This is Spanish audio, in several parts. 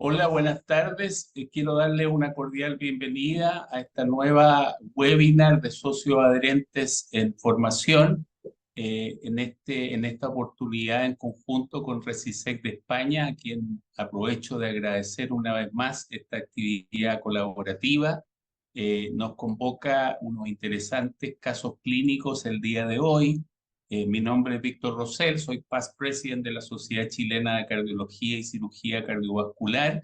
Hola, buenas tardes. Quiero darle una cordial bienvenida a esta nueva webinar de socioadherentes en formación. En esta oportunidad en conjunto con Recisec de España, a quien aprovecho de agradecer una vez más esta actividad colaborativa. Nos convoca unos interesantes casos clínicos el día de hoy. Mi nombre es Víctor Rosell, soy Past President de la Sociedad Chilena de Cardiología y Cirugía Cardiovascular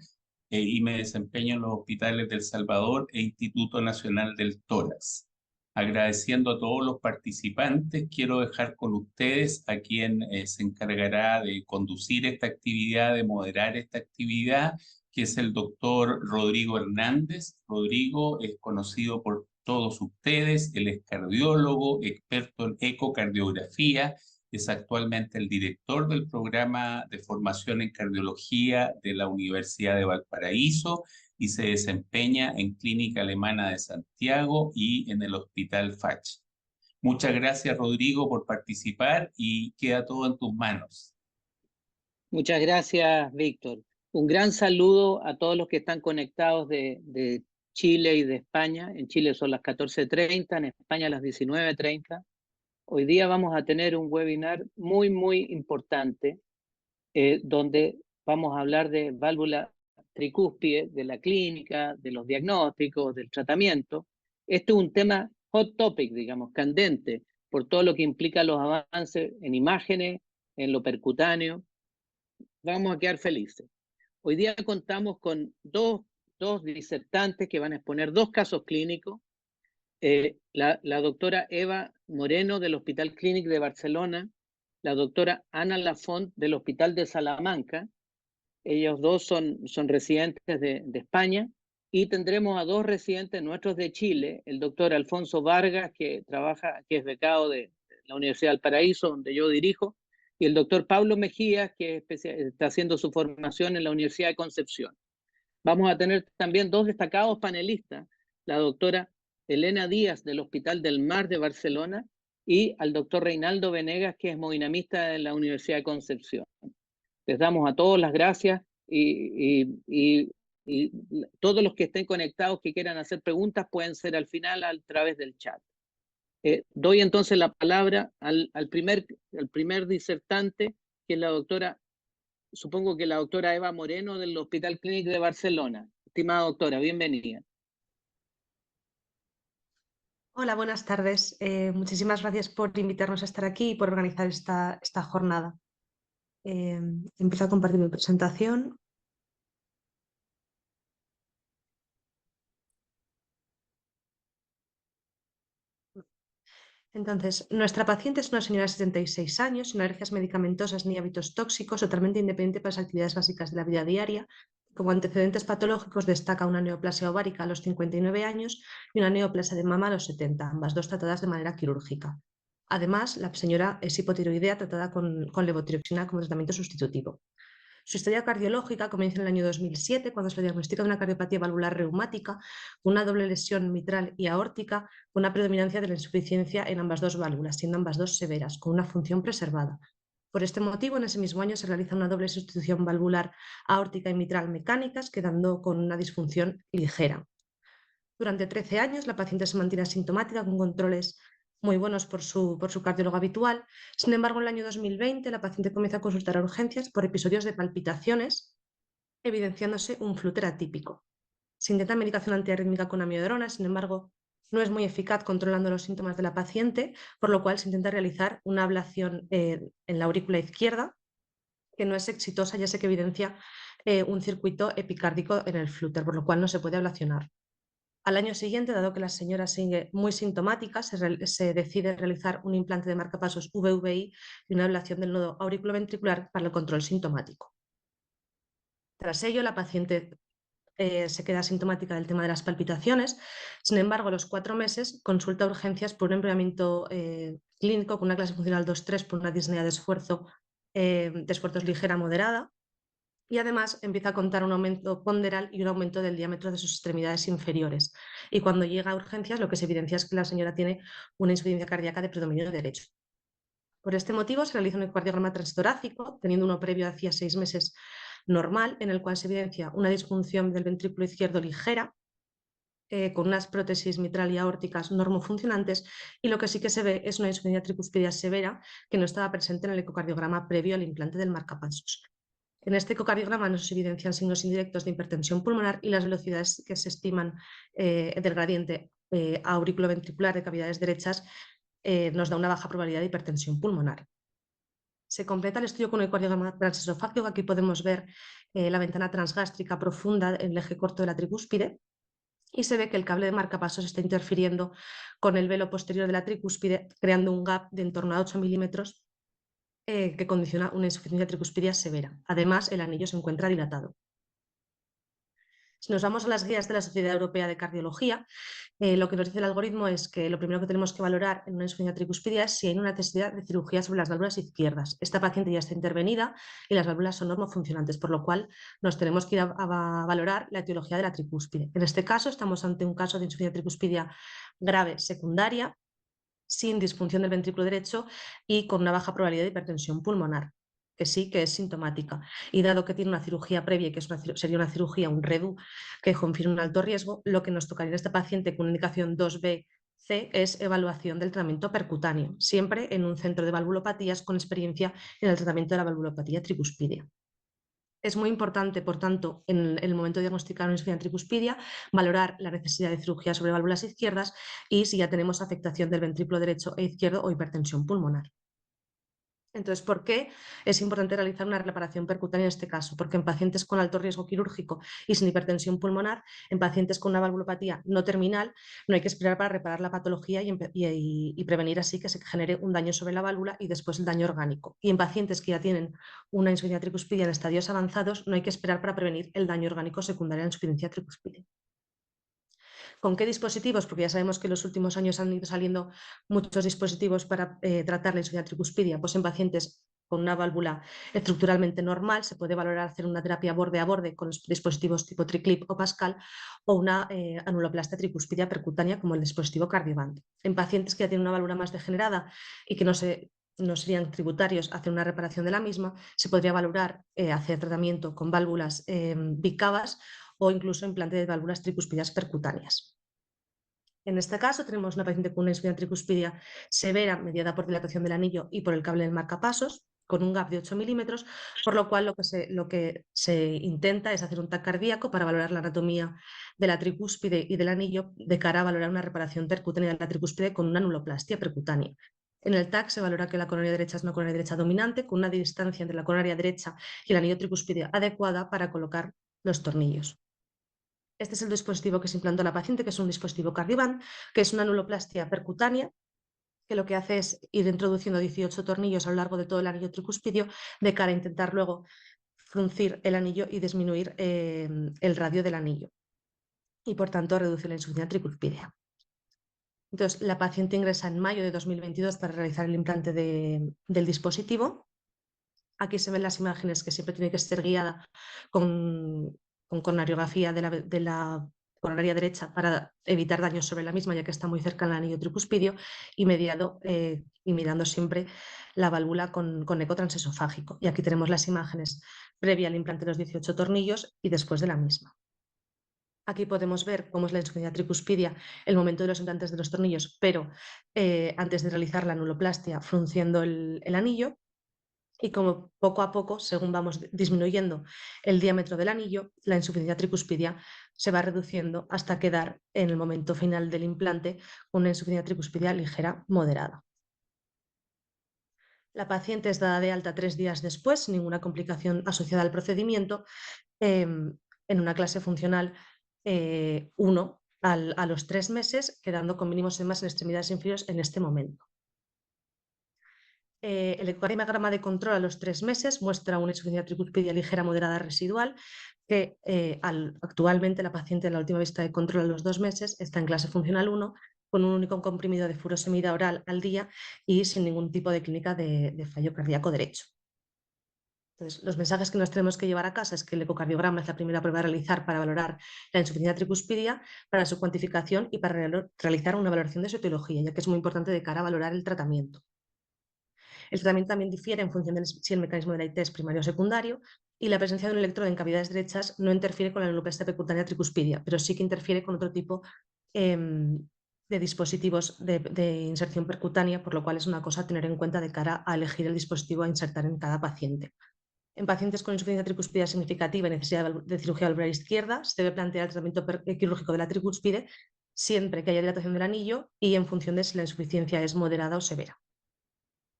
y me desempeño en los hospitales del Salvador e Instituto Nacional del Tórax. Agradeciendo a todos los participantes, quiero dejar con ustedes a quien se encargará de conducir esta actividad, de moderar esta actividad, que es el doctor Rodrigo Hernández. Rodrigo es conocido por todos ustedes, él es cardiólogo, experto en ecocardiografía, es actualmente el director del programa de formación en cardiología de la Universidad de Valparaíso y se desempeña en Clínica Alemana de Santiago y en el Hospital Fach. Muchas gracias, Rodrigo, por participar y queda todo en tus manos. Muchas gracias, Víctor. Un gran saludo a todos los que están conectados de Chile y de España. En Chile son las 14:30, en España las 19:30. Hoy día vamos a tener un webinar muy importante donde vamos a hablar de válvula tricúspide, de la clínica, de los diagnósticos, del tratamiento. Este es un tema hot topic, digamos, candente, por todo lo que implica los avances en imágenes, en lo percutáneo. Vamos a quedar felices. Hoy día contamos con dos disertantes que van a exponer dos casos clínicos. La doctora Eva Moreno del Hospital Clínic de Barcelona, la doctora Ana Lafont del Hospital de Salamanca. Ellos dos son residentes de España, y tendremos a dos residentes nuestros de Chile, el doctor Alfonso Vargas, que es becado de la Universidad del Paraíso, donde yo dirijo, y el doctor Pablo Mejía, que está haciendo su formación en la Universidad de Concepción. Vamos a tener también dos destacados panelistas, la doctora Elena Díaz del Hospital del Mar de Barcelona y al doctor Reinaldo Venegas, que es hemodinamista de la Universidad de Concepción. Les damos a todos las gracias y todos los que estén conectados que quieran hacer preguntas pueden ser al final a través del chat. Doy entonces la palabra al primer disertante, que es la doctora, supongo que la doctora Eva Moreno del Hospital Clínic de Barcelona. Estimada doctora, bienvenida. Hola, buenas tardes. Muchísimas gracias por invitarnos a estar aquí y por organizar esta jornada. Empiezo a compartir mi presentación. Entonces, nuestra paciente es una señora de 76 años, sin alergias medicamentosas ni hábitos tóxicos, totalmente independiente para las actividades básicas de la vida diaria. Como antecedentes patológicos destaca una neoplasia ovárica a los 59 años y una neoplasia de mama a los 70, ambas dos tratadas de manera quirúrgica. Además, la señora es hipotiroidea tratada con levotiroxina como tratamiento sustitutivo. Su historia cardiológica comienza en el año 2007, cuando se le diagnostica de una cardiopatía valvular reumática, una doble lesión mitral y aórtica, con una predominancia de la insuficiencia en ambas dos válvulas, siendo ambas dos severas, con una función preservada. Por este motivo, en ese mismo año se realiza una doble sustitución valvular aórtica y mitral mecánicas, quedando con una disfunción ligera. Durante 13 años, la paciente se mantiene asintomática con controles muy buenos por su cardiólogo habitual. Sin embargo, en el año 2020 la paciente comienza a consultar a urgencias por episodios de palpitaciones, evidenciándose un flúter atípico. Se intenta medicación antiarrítmica con amiodarona, sin embargo, no es muy eficaz controlando los síntomas de la paciente, por lo cual se intenta realizar una ablación en la aurícula izquierda, que no es exitosa, ya que evidencia un circuito epicárdico en el flúter, por lo cual no se puede ablacionar. Al año siguiente, dado que la señora sigue muy sintomática, se decide realizar un implante de marcapasos VVI y una ablación del nodo auriculoventricular para el control sintomático. Tras ello, la paciente se queda asintomática del tema de las palpitaciones. Sin embargo, a los 4 meses consulta urgencias por un empeoramiento clínico con una clase funcional 2-3 por una disnea de esfuerzos ligera a moderada. Y además empieza a contar un aumento ponderal y un aumento del diámetro de sus extremidades inferiores. Y cuando llega a urgencias, lo que se evidencia es que la señora tiene una insuficiencia cardíaca de predominio derecho. Por este motivo se realiza un ecocardiograma transtorácico, teniendo uno previo hacía 6 meses normal, en el cual se evidencia una disfunción del ventrículo izquierdo ligera, con unas prótesis mitral y aórticas normofuncionantes, y lo que sí que se ve es una insuficiencia tricuspidia severa que no estaba presente en el ecocardiograma previo al implante del marcapasos. En este ecocardiograma nos evidencian signos indirectos de hipertensión pulmonar y las velocidades que se estiman del gradiente auriculoventricular de cavidades derechas nos da una baja probabilidad de hipertensión pulmonar. Se completa el estudio con un ecocardiograma transesofágico. Aquí podemos ver la ventana transgástrica profunda en el eje corto de la tricúspide, y se ve que el cable de marcapasos está interfiriendo con el velo posterior de la tricúspide, creando un gap de en torno a 8 milímetros que condiciona una insuficiencia tricuspidia severa. Además, el anillo se encuentra dilatado. Si nos vamos a las guías de la Sociedad Europea de Cardiología, lo que nos dice el algoritmo es que lo primero que tenemos que valorar en una insuficiencia tricuspidia es si hay una necesidad de cirugía sobre las válvulas izquierdas. Esta paciente ya está intervenida y las válvulas son normofuncionantes, por lo cual nos tenemos que ir a valorar la etiología de la tricúspide. En este caso estamos ante un caso de insuficiencia tricuspidia grave secundaria, sin disfunción del ventrículo derecho y con una baja probabilidad de hipertensión pulmonar, que sí que es sintomática. Y dado que tiene una cirugía previa y que sería una cirugía, un REDU, que confirma un alto riesgo, lo que nos tocaría en este paciente con una indicación 2B-C es evaluación del tratamiento percutáneo, siempre en un centro de valvulopatías con experiencia en el tratamiento de la valvulopatía tricuspidea. Es muy importante, por tanto, en el momento de diagnosticar una insuficiencia tricuspidia, valorar la necesidad de cirugía sobre válvulas izquierdas y si ya tenemos afectación del ventrículo derecho e izquierdo o hipertensión pulmonar. Entonces, ¿por qué es importante realizar una reparación percutánea en este caso? Porque en pacientes con alto riesgo quirúrgico y sin hipertensión pulmonar, en pacientes con una valvulopatía no terminal, no hay que esperar para reparar la patología y prevenir así que se genere un daño sobre la válvula y después el daño orgánico. Y en pacientes que ya tienen una insuficiencia tricuspidia en estadios avanzados, no hay que esperar para prevenir el daño orgánico secundario a la insuficiencia tricuspidia. ¿Con qué dispositivos? Porque ya sabemos que en los últimos años han ido saliendo muchos dispositivos para tratar la insuficiencia tricuspidia. Pues en pacientes con una válvula estructuralmente normal se puede valorar hacer una terapia borde a borde con los dispositivos tipo TriClip o Pascal, o una anuloplastia tricuspidia percutánea como el dispositivo Cardioband. En pacientes que ya tienen una válvula más degenerada y que no serían tributarios hacer una reparación de la misma, se podría valorar hacer tratamiento con válvulas bicavas o incluso implante de válvulas tricuspidias percutáneas. En este caso tenemos una paciente con una insuficiencia tricuspidia severa mediada por dilatación del anillo y por el cable del marcapasos, con un gap de 8 milímetros, por lo cual lo que se intenta es hacer un TAC cardíaco para valorar la anatomía de la tricúspide y del anillo de cara a valorar una reparación percutánea de la tricúspide con una anuloplastia percutánea. En el TAC se valora que la coronaria derecha es una coronaria derecha dominante, con una distancia entre la coronaria derecha y el anillo tricuspide adecuada para colocar los tornillos. Este es el dispositivo que se implantó a la paciente, que es un dispositivo Cardioband, que es una anuloplastia percutánea, que lo que hace es ir introduciendo 18 tornillos a lo largo de todo el anillo tricuspidio de cara a intentar luego fruncir el anillo y disminuir el radio del anillo y por tanto reducir la insuficiencia tricuspidea. Entonces, la paciente ingresa en mayo de 2022 para realizar el implante del dispositivo. Aquí se ven las imágenes, que siempre tiene que ser guiada con coronariografía de la coronaria derecha para evitar daños sobre la misma, ya que está muy cerca del anillo tricuspidio, y mirando siempre la válvula con eco transesofágico. Y aquí tenemos las imágenes previa al implante de los 18 tornillos y después de la misma. Aquí podemos ver cómo es la insuficiencia tricuspidia, el momento de los implantes de los tornillos, pero antes de realizar la anuloplastia, frunciendo el anillo. Y como poco a poco, según vamos disminuyendo el diámetro del anillo, la insuficiencia tricuspidia se va reduciendo hasta quedar en el momento final del implante con una insuficiencia tricuspidia ligera moderada. La paciente es dada de alta 3 días después, sin ninguna complicación asociada al procedimiento, en una clase funcional 1 a los 3 meses, quedando con mínimos edemas en extremidades inferiores en este momento. El ecocardiograma de control a los 3 meses muestra una insuficiencia tricuspidia ligera moderada residual, que actualmente la paciente en la última vista de control a los 2 meses está en clase funcional 1, con un único comprimido de furosemida oral al día y sin ningún tipo de clínica de fallo cardíaco derecho. Entonces, los mensajes que nos tenemos que llevar a casa es que el ecocardiograma es la primera prueba a realizar para valorar la insuficiencia tricuspidia, para su cuantificación y para realizar una valoración de su etiología, ya que es muy importante de cara a valorar el tratamiento. El tratamiento también difiere en función de si el mecanismo de la IT es primario o secundario, y la presencia de un electrodo en cavidades derechas no interfiere con la alopecia percutánea tricuspidia, pero sí que interfiere con otro tipo de dispositivos de inserción percutánea, por lo cual es una cosa a tener en cuenta de cara a elegir el dispositivo a insertar en cada paciente. En pacientes con insuficiencia tricuspidea significativa y necesidad de cirugía valvular izquierda, se debe plantear el tratamiento quirúrgico de la tricuspide siempre que haya dilatación del anillo y en función de si la insuficiencia es moderada o severa.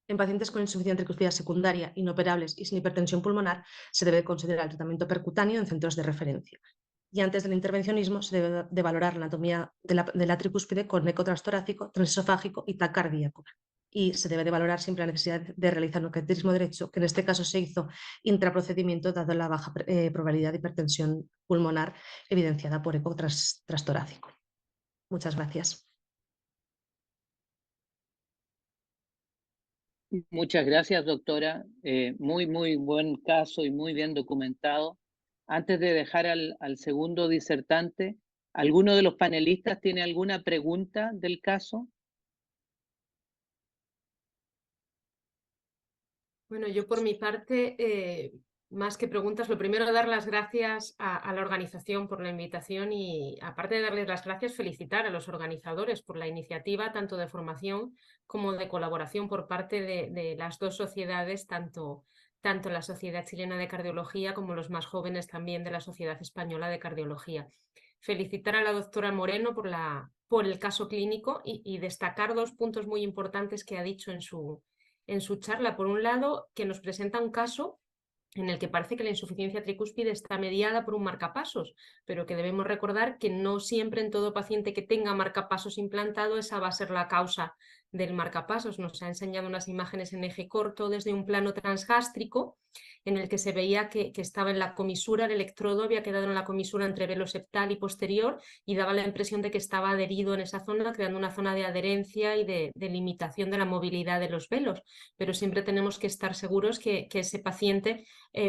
En pacientes con insuficiencia tricuspidea secundaria, inoperables y sin hipertensión pulmonar, se debe considerar el tratamiento percutáneo en centros de referencia. Y antes del intervencionismo se debe de valorar la anatomía de la tricúspide con eco transtorácico, transesofágico y TAC cardíaco. Y se debe de valorar siempre la necesidad de realizar un cateterismo derecho, que en este caso se hizo intraprocedimiento dado la baja probabilidad de hipertensión pulmonar evidenciada por eco transtorácico. Muchas gracias. Muchas gracias, doctora. Muy buen caso y muy bien documentado. Antes de dejar al segundo disertante, ¿alguno de los panelistas tiene alguna pregunta del caso? Bueno, yo por mi parte, más que preguntas, lo primero dar las gracias a la organización por la invitación y, aparte de darles las gracias, felicitar a los organizadores por la iniciativa, tanto de formación como de colaboración por parte de las dos sociedades, tanto la Sociedad Chilena de Cardiología como los más jóvenes también de la Sociedad Española de Cardiología. Felicitar a la doctora Moreno por el caso clínico y destacar dos puntos muy importantes que ha dicho en su charla. Por un lado, que nos presenta un caso en el que parece que la insuficiencia tricúspide está mediada por un marcapasos, pero que debemos recordar que no siempre en todo paciente que tenga marcapasos implantado esa va a ser la causa del marcapasos. Nos ha enseñado unas imágenes en eje corto desde un plano transgástrico en el que se veía que estaba en la comisura, el electrodo había quedado en la comisura entre velo septal y posterior y daba la impresión de que estaba adherido en esa zona, creando una zona de adherencia y de limitación de la movilidad de los velos. Pero siempre tenemos que estar seguros que ese paciente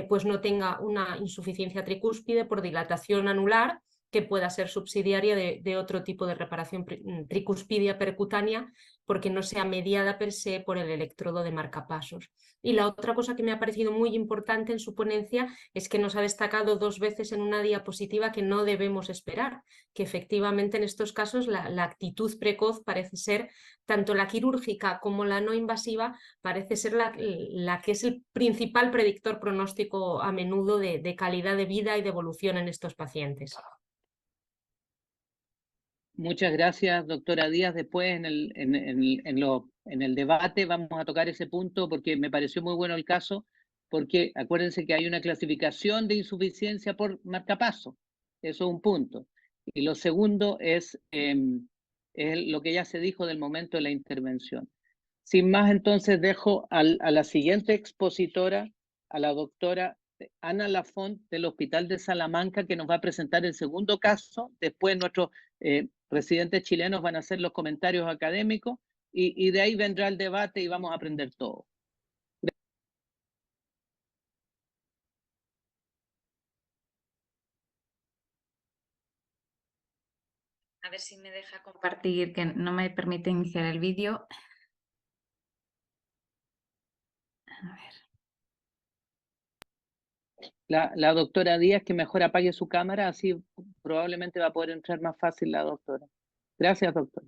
pues no tenga una insuficiencia tricúspide por dilatación anular que pueda ser subsidiaria de otro tipo de reparación tricuspidia percutánea, porque no sea mediada per se por el electrodo de marcapasos. Y la otra cosa que me ha parecido muy importante en su ponencia es que nos ha destacado dos veces en una diapositiva que no debemos esperar, que efectivamente en estos casos la actitud precoz parece ser, tanto la quirúrgica como la no invasiva, parece ser la que es el principal predictor pronóstico a menudo de calidad de vida y de evolución en estos pacientes. Muchas gracias, doctora Díaz. Después en el debate vamos a tocar ese punto porque me pareció muy bueno el caso, porque acuérdense que hay una clasificación de insuficiencia por marcapaso. Eso es un punto. Y lo segundo es lo que ya se dijo del momento de la intervención. Sin más, entonces dejo a la siguiente expositora, a la doctora Ana Lafont del Hospital de Salamanca, que nos va a presentar el segundo caso. Después nuestros residentes chilenos van a hacer los comentarios académicos y de ahí vendrá el debate y vamos a aprender todo. A ver si me deja compartir, que no me permite iniciar el vídeo. A ver. La doctora Díaz, que mejor apague su cámara, así probablemente va a poder entrar más fácil la doctora. Gracias, doctora.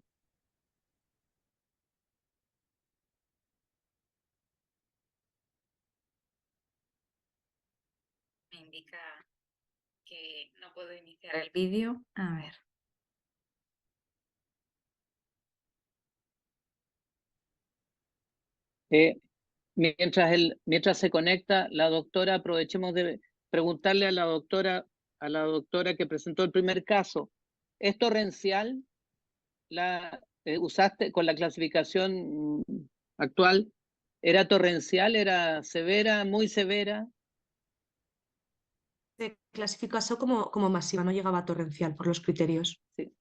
Me indica que no puedo iniciar el vídeo. A ver. Mientras se conecta la doctora, aprovechemos de preguntarle a la doctora que presentó el primer caso. ¿Es torrencial? ¿Usaste con la clasificación actual? ¿Era torrencial? ¿Era severa? ¿Muy severa? Se clasificó eso como masiva, no llegaba a torrencial por los criterios. Sí.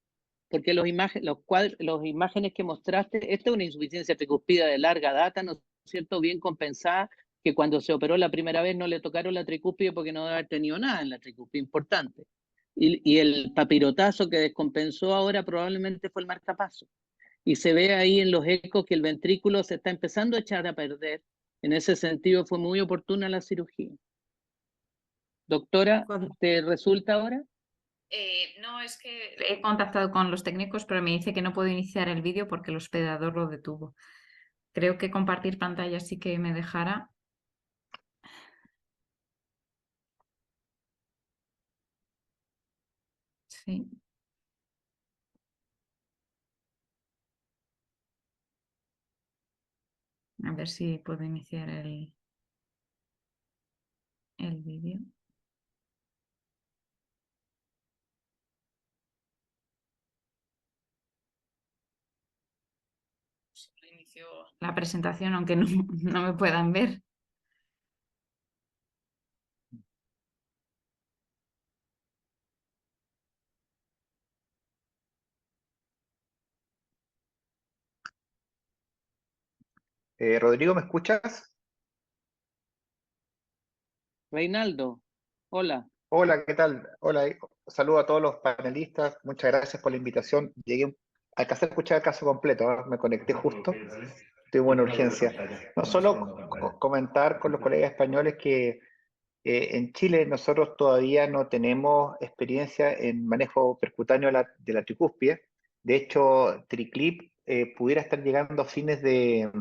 Porque las imágenes que mostraste, esta es una insuficiencia tricuspida de larga data, ¿no es cierto? Bien compensada, que cuando se operó la primera vez no le tocaron la tricúspide porque no debe haber tenido nada en la tricúspide, importante. Y el papirotazo que descompensó ahora probablemente fue el marcapaso. Y se ve ahí en los ecos que el ventrículo se está empezando a echar a perder En ese sentido fue muy oportuna la cirugía. Doctora, ¿te resulta ahora? No, es que he contactado con los técnicos, pero me dice que no puedo iniciar el vídeo porque el hospedador lo detuvo. Creo que compartir pantalla sí que me dejará. Sí. A ver si puedo iniciar el vídeo. Inicio la presentación, aunque no, no me puedan ver. Rodrigo, ¿me escuchas? Reinaldo, hola. Hola, ¿qué tal? Hola, saludo a todos los panelistas, muchas gracias por la invitación. Alcancé a escuchar el caso completo, ¿eh? Me conecté justo, tuve una urgencia. No solo comentar con los colegas españoles que en Chile nosotros todavía no tenemos experiencia en manejo percutáneo de la tricúspide. De hecho, TriClip pudiera estar llegando a fines de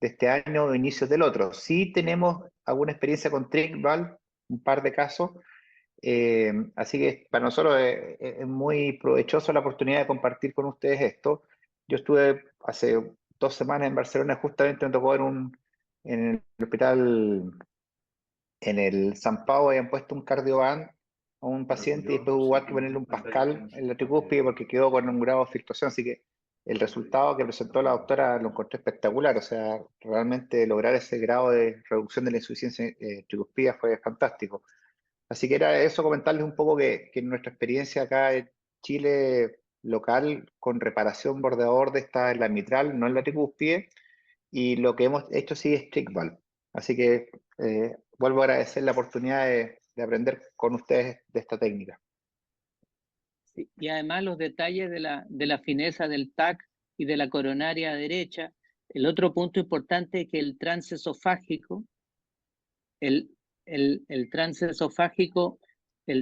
este año o inicios del otro. Sí tenemos alguna experiencia con TriCvalve, un par de casos. Así que para nosotros es muy provechoso la oportunidad de compartir con ustedes esto. Yo estuve hace 2 semanas en Barcelona, justamente me tocó en el hospital, en el San Pau, habían puesto un cardioband a un paciente y después hubo que ponerle un Pascal en la tricúspide porque quedó con un grado de filtración. Así que el resultado que presentó la doctora lo encontré espectacular. O sea, realmente lograr ese grado de reducción de la insuficiencia tricúspide fue fantástico. Así que era eso, comentarles un poco que nuestra experiencia acá en Chile local con reparación bordeador de esta en la mitral, no en la tricúspide, y lo que hemos hecho sí es TriCvalve. Así que vuelvo a agradecer la oportunidad de aprender con ustedes de esta técnica. Sí, y además los detalles de la fineza del TAC y de la coronaria derecha. El otro punto importante es que el transesofágico, el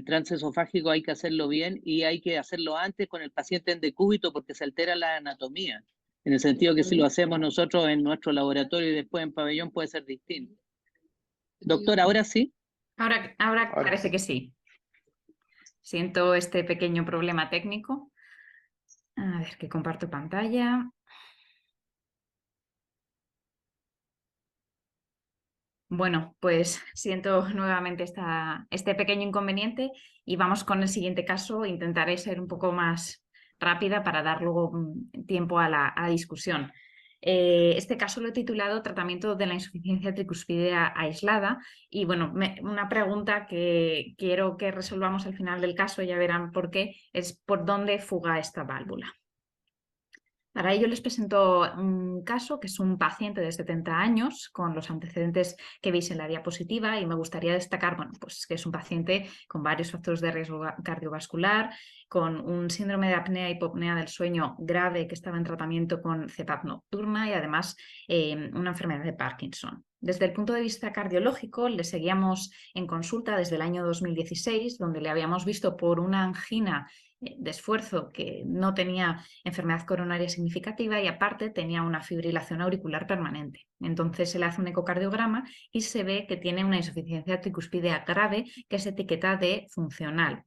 transesofágico hay que hacerlo bien y hay que hacerlo antes con el paciente en decúbito porque se altera la anatomía. En el sentido que si lo hacemos nosotros en nuestro laboratorio y después en pabellón puede ser distinto. Doctor, ¿ahora sí? Ahora parece que sí. Siento este pequeño problema técnico. A ver, que comparto pantalla. Bueno, pues siento nuevamente este pequeño inconveniente y vamos con el siguiente caso. Intentaré ser un poco más rápida para dar luego tiempo a la discusión. Este caso lo he titulado Tratamiento de la insuficiencia tricuspidea aislada y bueno, una pregunta que quiero que resolvamos al final del caso, ya verán por qué, es por dónde fuga esta válvula. Para ello les presento un caso que es un paciente de 70 años con los antecedentes que veis en la diapositiva y me gustaría destacar pues que es un paciente con varios factores de riesgo cardiovascular, con un síndrome de apnea y hipopnea del sueño grave que estaba en tratamiento con CPAP nocturna y además una enfermedad de Parkinson. Desde el punto de vista cardiológico, le seguíamos en consulta desde el año 2016, donde le habíamos visto por una angina de esfuerzo que no tenía enfermedad coronaria significativa y aparte tenía una fibrilación auricular permanente. Entonces se le hace un ecocardiograma y se ve que tiene una insuficiencia tricuspidea grave que se etiqueta de funcional.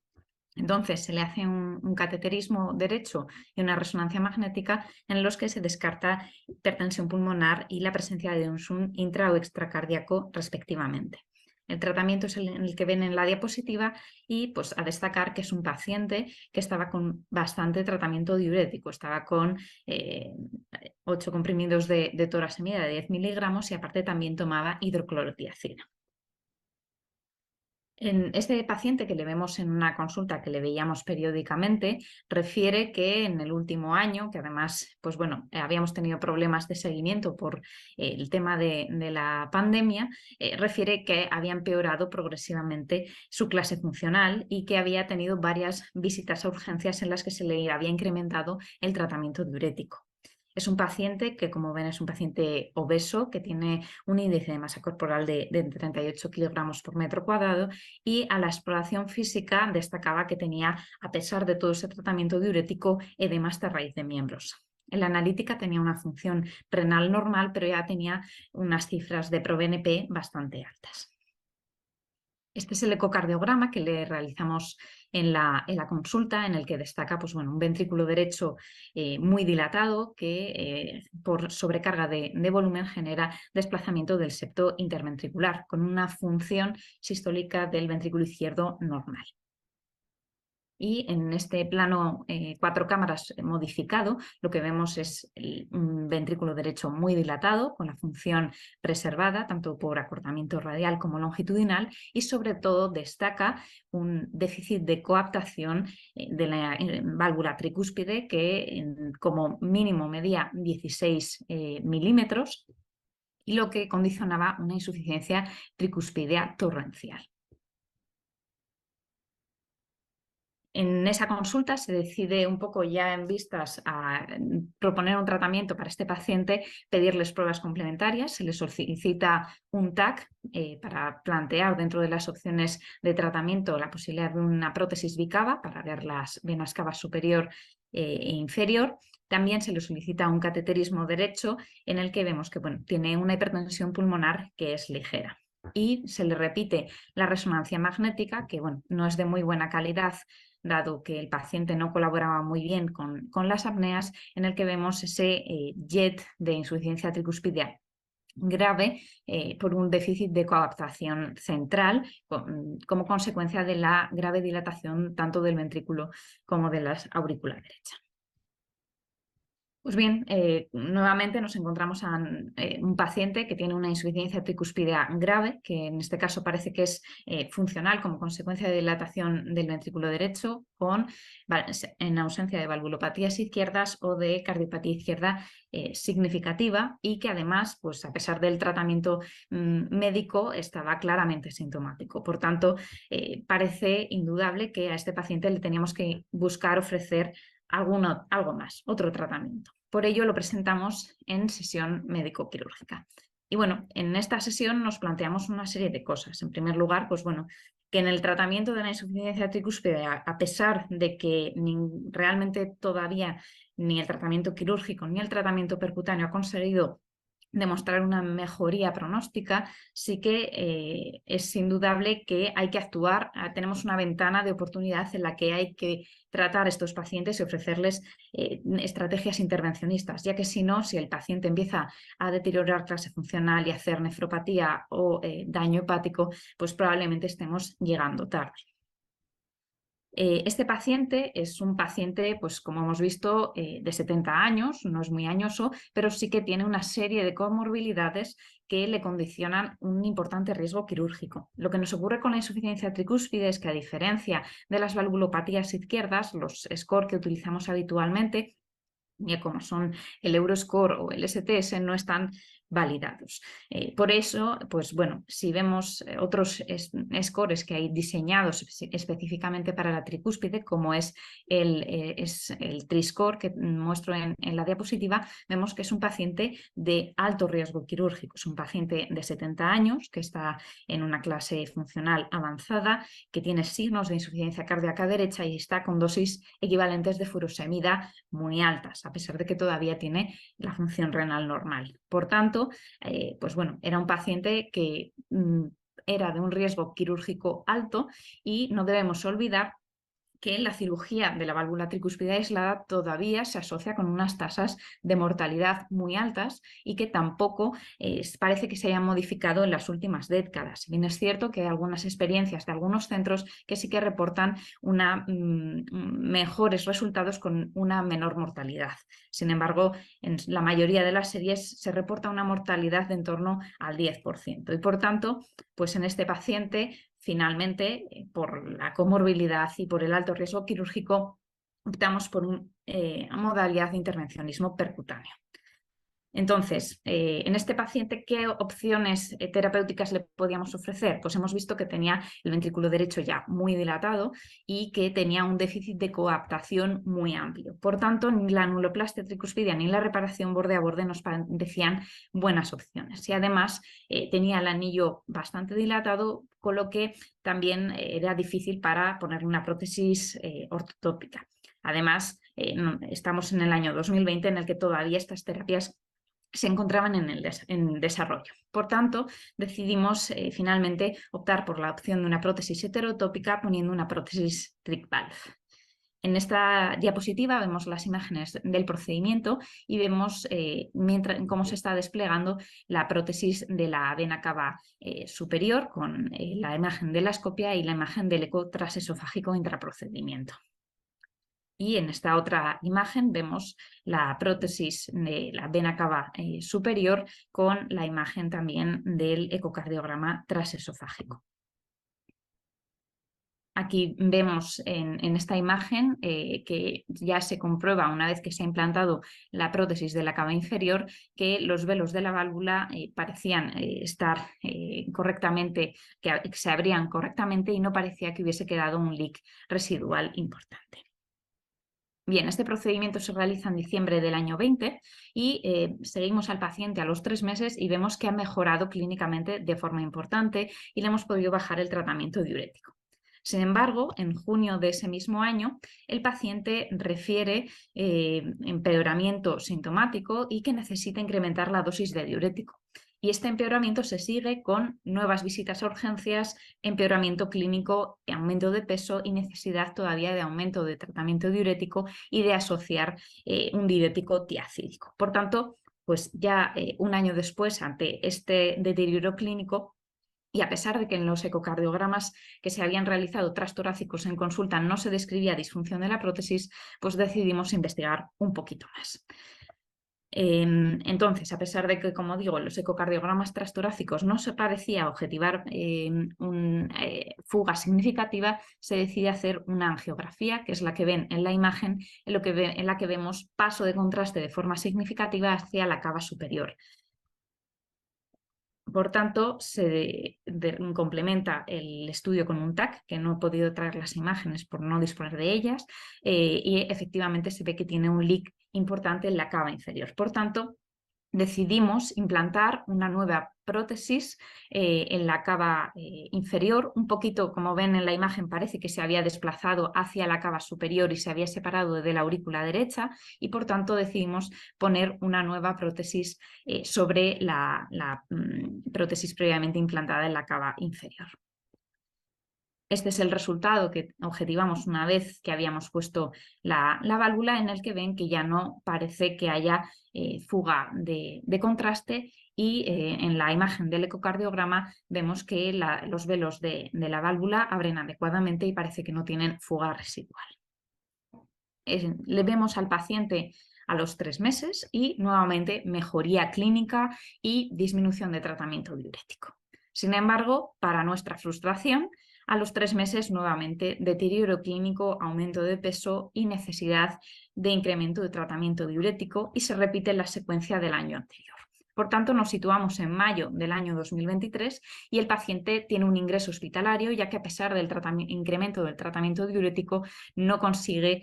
Entonces se le hace un cateterismo derecho y una resonancia magnética en los que se descarta hipertensión pulmonar y la presencia de un shunt intra o extracardíaco respectivamente. El tratamiento es el que ven en la diapositiva y pues a destacar que es un paciente que estaba con bastante tratamiento diurético, estaba con 8 comprimidos de torasemida de 10 miligramos y aparte también tomaba hidroclorotiazida. En este paciente que le vemos en una consulta que le veíamos periódicamente, refiere que en el último año, que además, pues bueno, habíamos tenido problemas de seguimiento por el tema de la pandemia, refiere que había empeorado progresivamente su clase funcional y que había tenido varias visitas a urgencias en las que se le había incrementado el tratamiento diurético. Es un paciente que, como ven, es un paciente obeso, que tiene un índice de masa corporal de 38 kilogramos por metro cuadrado, y a la exploración física destacaba que tenía, a pesar de todo ese tratamiento diurético, edemas de raíz de miembros. En la analítica tenía una función renal normal, pero ya tenía unas cifras de ProBNP bastante altas. Este es el ecocardiograma que le realizamos en la consulta, en el que destaca pues, bueno, un ventrículo derecho muy dilatado que por sobrecarga de volumen genera desplazamiento del septo interventricular, con una función sistólica del ventrículo izquierdo normal. Y en este plano 4 cámaras modificado, lo que vemos es un ventrículo derecho muy dilatado, con la función preservada, tanto por acortamiento radial como longitudinal, y sobre todo destaca un déficit de coaptación de la válvula tricúspide, que como mínimo medía 16 milímetros, y lo que condicionaba una insuficiencia tricúspidea torrencial. En esa consulta se decide, un poco ya en vistas a proponer un tratamiento para este paciente, pedirles pruebas complementarias. Se les solicita un TAC para plantear dentro de las opciones de tratamiento la posibilidad de una prótesis bicava para ver las venas cava superior e inferior. También se le solicita un cateterismo derecho, en el que vemos que bueno, tiene una hipertensión pulmonar que es ligera. Y se le repite la resonancia magnética, que bueno, no es de muy buena calidad, dado que el paciente no colaboraba muy bien con las apneas, en el que vemos ese jet de insuficiencia tricúspidea grave por un déficit de coaptación central como consecuencia de la grave dilatación tanto del ventrículo como de la aurícula derecha. Pues bien, nuevamente nos encontramos a un paciente que tiene una insuficiencia tricúspidea grave, que en este caso parece que es funcional como consecuencia de dilatación del ventrículo derecho, en ausencia de valvulopatías izquierdas o de cardiopatía izquierda significativa, y que además, pues a pesar del tratamiento médico, estaba claramente sintomático. Por tanto, parece indudable que a este paciente le teníamos que buscar ofrecer algo más, otro tratamiento. Por ello lo presentamos en sesión médico-quirúrgica. Y bueno, en esta sesión nos planteamos una serie de cosas. En primer lugar, pues bueno, que en el tratamiento de la insuficiencia tricúspide, a pesar de que realmente todavía ni el tratamiento quirúrgico ni el tratamiento percutáneo ha conseguido demostrar una mejoría pronóstica, sí que es indudable que hay que actuar. Tenemos una ventana de oportunidad en la que hay que tratar a estos pacientes y ofrecerles estrategias intervencionistas, ya que si no, si el paciente empieza a deteriorar clase funcional y a hacer nefropatía o daño hepático, pues probablemente estemos llegando tarde. Este paciente es un paciente, pues como hemos visto, de 70 años, no es muy añoso, pero sí que tiene una serie de comorbilidades que le condicionan un importante riesgo quirúrgico. Lo que nos ocurre con la insuficiencia tricúspide es que, a diferencia de las valvulopatías izquierdas, los score que utilizamos habitualmente, ya como son el Euroscore o el STS, no están validados. Por eso, pues bueno, si vemos otros scores que hay diseñados específicamente para la tricúspide, como es el TriScore que muestro en la diapositiva, vemos que es un paciente de alto riesgo quirúrgico. Es un paciente de 70 años que está en una clase funcional avanzada, que tiene signos de insuficiencia cardíaca derecha y está con dosis equivalentes de furosemida muy altas, a pesar de que todavía tiene la función renal normal. Por tanto, pues bueno, era un paciente que era de un riesgo quirúrgico alto, y no debemos olvidar que la cirugía de la válvula tricúspide aislada todavía se asocia con unas tasas de mortalidad muy altas, y que tampoco parece que se hayan modificado en las últimas décadas. Bien, es cierto que hay algunas experiencias de algunos centros que sí que reportan mejores resultados con una menor mortalidad. Sin embargo, en la mayoría de las series se reporta una mortalidad de en torno al 10%. Y por tanto, pues en este paciente, finalmente, por la comorbilidad y por el alto riesgo quirúrgico, optamos por una modalidad de intervencionismo percutáneo. Entonces, en este paciente, ¿qué opciones terapéuticas le podíamos ofrecer? Pues hemos visto que tenía el ventrículo derecho ya muy dilatado y que tenía un déficit de coaptación muy amplio. Por tanto, ni la anuloplastia tricuspidia ni la reparación borde a borde nos parecían buenas opciones. Y además tenía el anillo bastante dilatado, con lo que también era difícil para ponerle una prótesis ortotópica. Además, estamos en el año 2020 en el que todavía estas terapias se encontraban en desarrollo. Por tanto, decidimos finalmente optar por la opción de una prótesis heterotópica poniendo una prótesis trick valve. En esta diapositiva vemos las imágenes del procedimiento y vemos cómo se está desplegando la prótesis de la vena cava superior con la imagen de la escopia y la imagen del eco transesofágico intraprocedimiento. Y en esta otra imagen vemos la prótesis de la vena cava superior con la imagen también del ecocardiograma transesofágico. Aquí vemos en esta imagen que ya se comprueba una vez que se ha implantado la prótesis de la cava inferior que los velos de la válvula parecían estar correctamente, que se abrían correctamente y no parecía que hubiese quedado un leak residual importante. Bien, este procedimiento se realiza en diciembre del año 20 y seguimos al paciente a los 3 meses y vemos que ha mejorado clínicamente de forma importante y le hemos podido bajar el tratamiento diurético. Sin embargo, en junio de ese mismo año, el paciente refiere empeoramiento sintomático y que necesita incrementar la dosis de diurético. Y este empeoramiento se sigue con nuevas visitas a urgencias, empeoramiento clínico, aumento de peso y necesidad todavía de aumento de tratamiento diurético y de asociar un diurético tiacídico. Por tanto, pues ya un año después, ante este deterioro clínico, y a pesar de que en los ecocardiogramas que se habían realizado transtorácicos en consulta no se describía disfunción de la prótesis, pues decidimos investigar un poquito más. Entonces, a pesar de que, como digo, los ecocardiogramas transtorácicos no se parecía objetivar una fuga significativa, se decide hacer una angiografía, que es la que ven en la imagen, en la que vemos paso de contraste de forma significativa hacia la cava superior. Por tanto, se complementa el estudio con un TAC, que no he podido traer las imágenes por no disponer de ellas, y efectivamente se ve que tiene un leak importante en la cava inferior. Por tanto, decidimos implantar una nueva prótesis en la cava inferior. Un poquito, como ven en la imagen, parece que se había desplazado hacia la cava superior y se había separado de la aurícula derecha y por tanto decidimos poner una nueva prótesis sobre la prótesis previamente implantada en la cava inferior. Este es el resultado que objetivamos una vez que habíamos puesto la válvula, en el que ven que ya no parece que haya fuga de contraste y en la imagen del ecocardiograma vemos que los velos de la válvula abren adecuadamente y parece que no tienen fuga residual. Le vemos al paciente a los 3 meses y nuevamente mejoría clínica y disminución de tratamiento diurético. Sin embargo, para nuestra frustración, a los 3 meses nuevamente deterioro clínico, aumento de peso y necesidad de incremento de tratamiento diurético y se repite la secuencia del año anterior. Por tanto, nos situamos en mayo del año 2023 y el paciente tiene un ingreso hospitalario, ya que a pesar del incremento del tratamiento diurético no consigue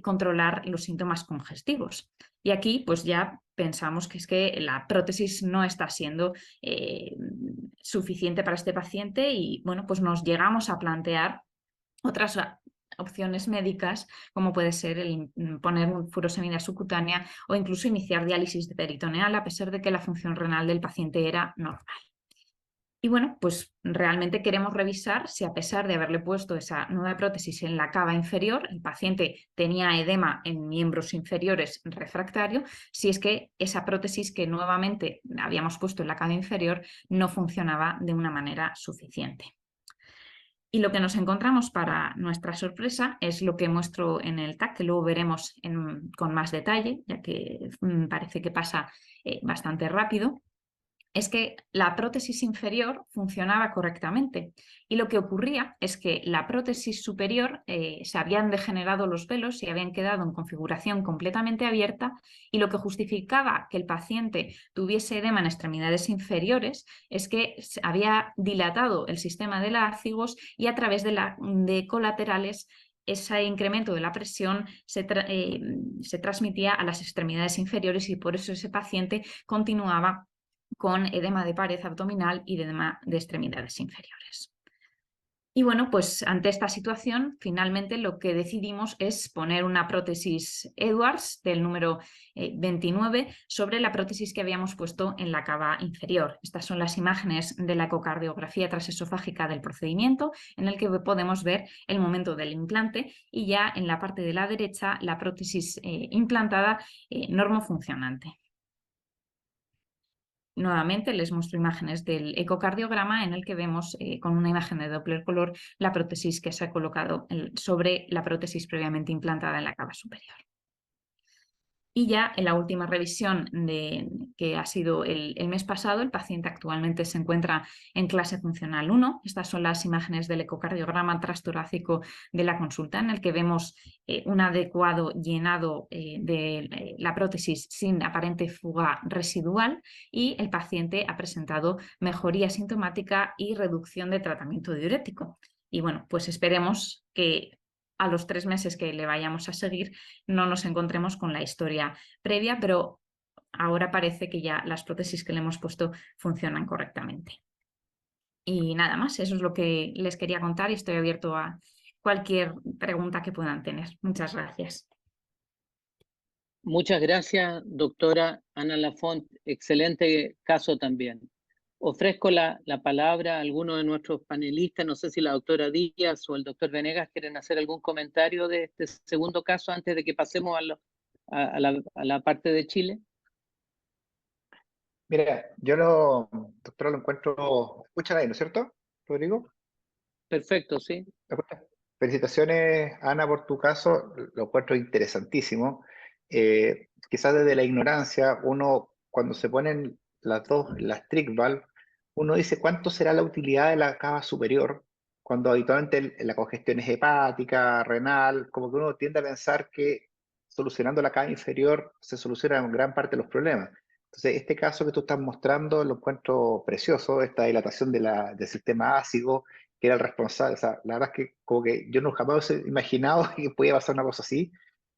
controlar los síntomas congestivos. Y aquí pues ya pensamos que es que la prótesis no está siendo suficiente para este paciente y bueno, pues nos llegamos a plantear otras opciones médicas, como puede ser el poner furosemida subcutánea o incluso iniciar diálisis peritoneal, a pesar de que la función renal del paciente era normal. Y bueno, pues realmente queremos revisar si a pesar de haberle puesto esa nueva prótesis en la cava inferior, el paciente tenía edema en miembros inferiores refractario, si es que esa prótesis que nuevamente habíamos puesto en la cava inferior no funcionaba de una manera suficiente. Y lo que nos encontramos para nuestra sorpresa es lo que muestro en el TAC, que luego veremos con más detalle, ya que parece que pasa bastante rápido. es que la prótesis inferior funcionaba correctamente y lo que ocurría es que la prótesis superior se habían degenerado los velos y habían quedado en configuración completamente abierta, y lo que justificaba que el paciente tuviese edema en extremidades inferiores es que se había dilatado el sistema de látigos y a través de colaterales ese incremento de la presión se transmitía a las extremidades inferiores, y por eso ese paciente continuaba con edema de pared abdominal y edema de extremidades inferiores. Y bueno, pues ante esta situación, finalmente lo que decidimos es poner una prótesis Edwards del número 29 sobre la prótesis que habíamos puesto en la cava inferior. Estas son las imágenes de la ecocardiografía transesofágica del procedimiento, en el que podemos ver el momento del implante, y ya en la parte de la derecha la prótesis implantada normofuncionante. Nuevamente les muestro imágenes del ecocardiograma, en el que vemos con una imagen de Doppler color la prótesis que se ha colocado sobre la prótesis previamente implantada en la cava superior. Y ya en la última revisión que ha sido el mes pasado, el paciente actualmente se encuentra en clase funcional 1. Estas son las imágenes del ecocardiograma transtorácico de la consulta, en el que vemos un adecuado llenado de la prótesis sin aparente fuga residual, y el paciente ha presentado mejoría sintomática y reducción de tratamiento diurético. Y bueno, pues esperemos que a los 3 meses que le vayamos a seguir no nos encontremos con la historia previa, pero ahora parece que ya las prótesis que le hemos puesto funcionan correctamente. Y nada más, eso es lo que les quería contar, y estoy abierto a cualquier pregunta que puedan tener. Muchas gracias. Muchas gracias, doctora Ana Lafont. Excelente caso también. Ofrezco la palabra a alguno de nuestros panelistas. No sé si la doctora Díaz o el doctor Venegas quieren hacer algún comentario de este segundo caso antes de que pasemos a la parte de Chile. Mira, doctora, lo encuentro... Escuchan ahí, ¿no es cierto, Rodrigo? Perfecto, sí. Felicitaciones, Ana, por tu caso. Lo encuentro interesantísimo. Quizás desde la ignorancia, uno, cuando se ponen las trick valve, uno dice cuánto será la utilidad de la cava superior, cuando habitualmente la congestión es hepática, renal, como que uno tiende a pensar que solucionando la cava inferior se solucionan gran parte de los problemas. Entonces, este caso que tú estás mostrando lo encuentro precioso, esta dilatación del sistema ácido, que era el responsable. O sea, la verdad es que como que yo no jamás he imaginado que podía pasar una cosa así,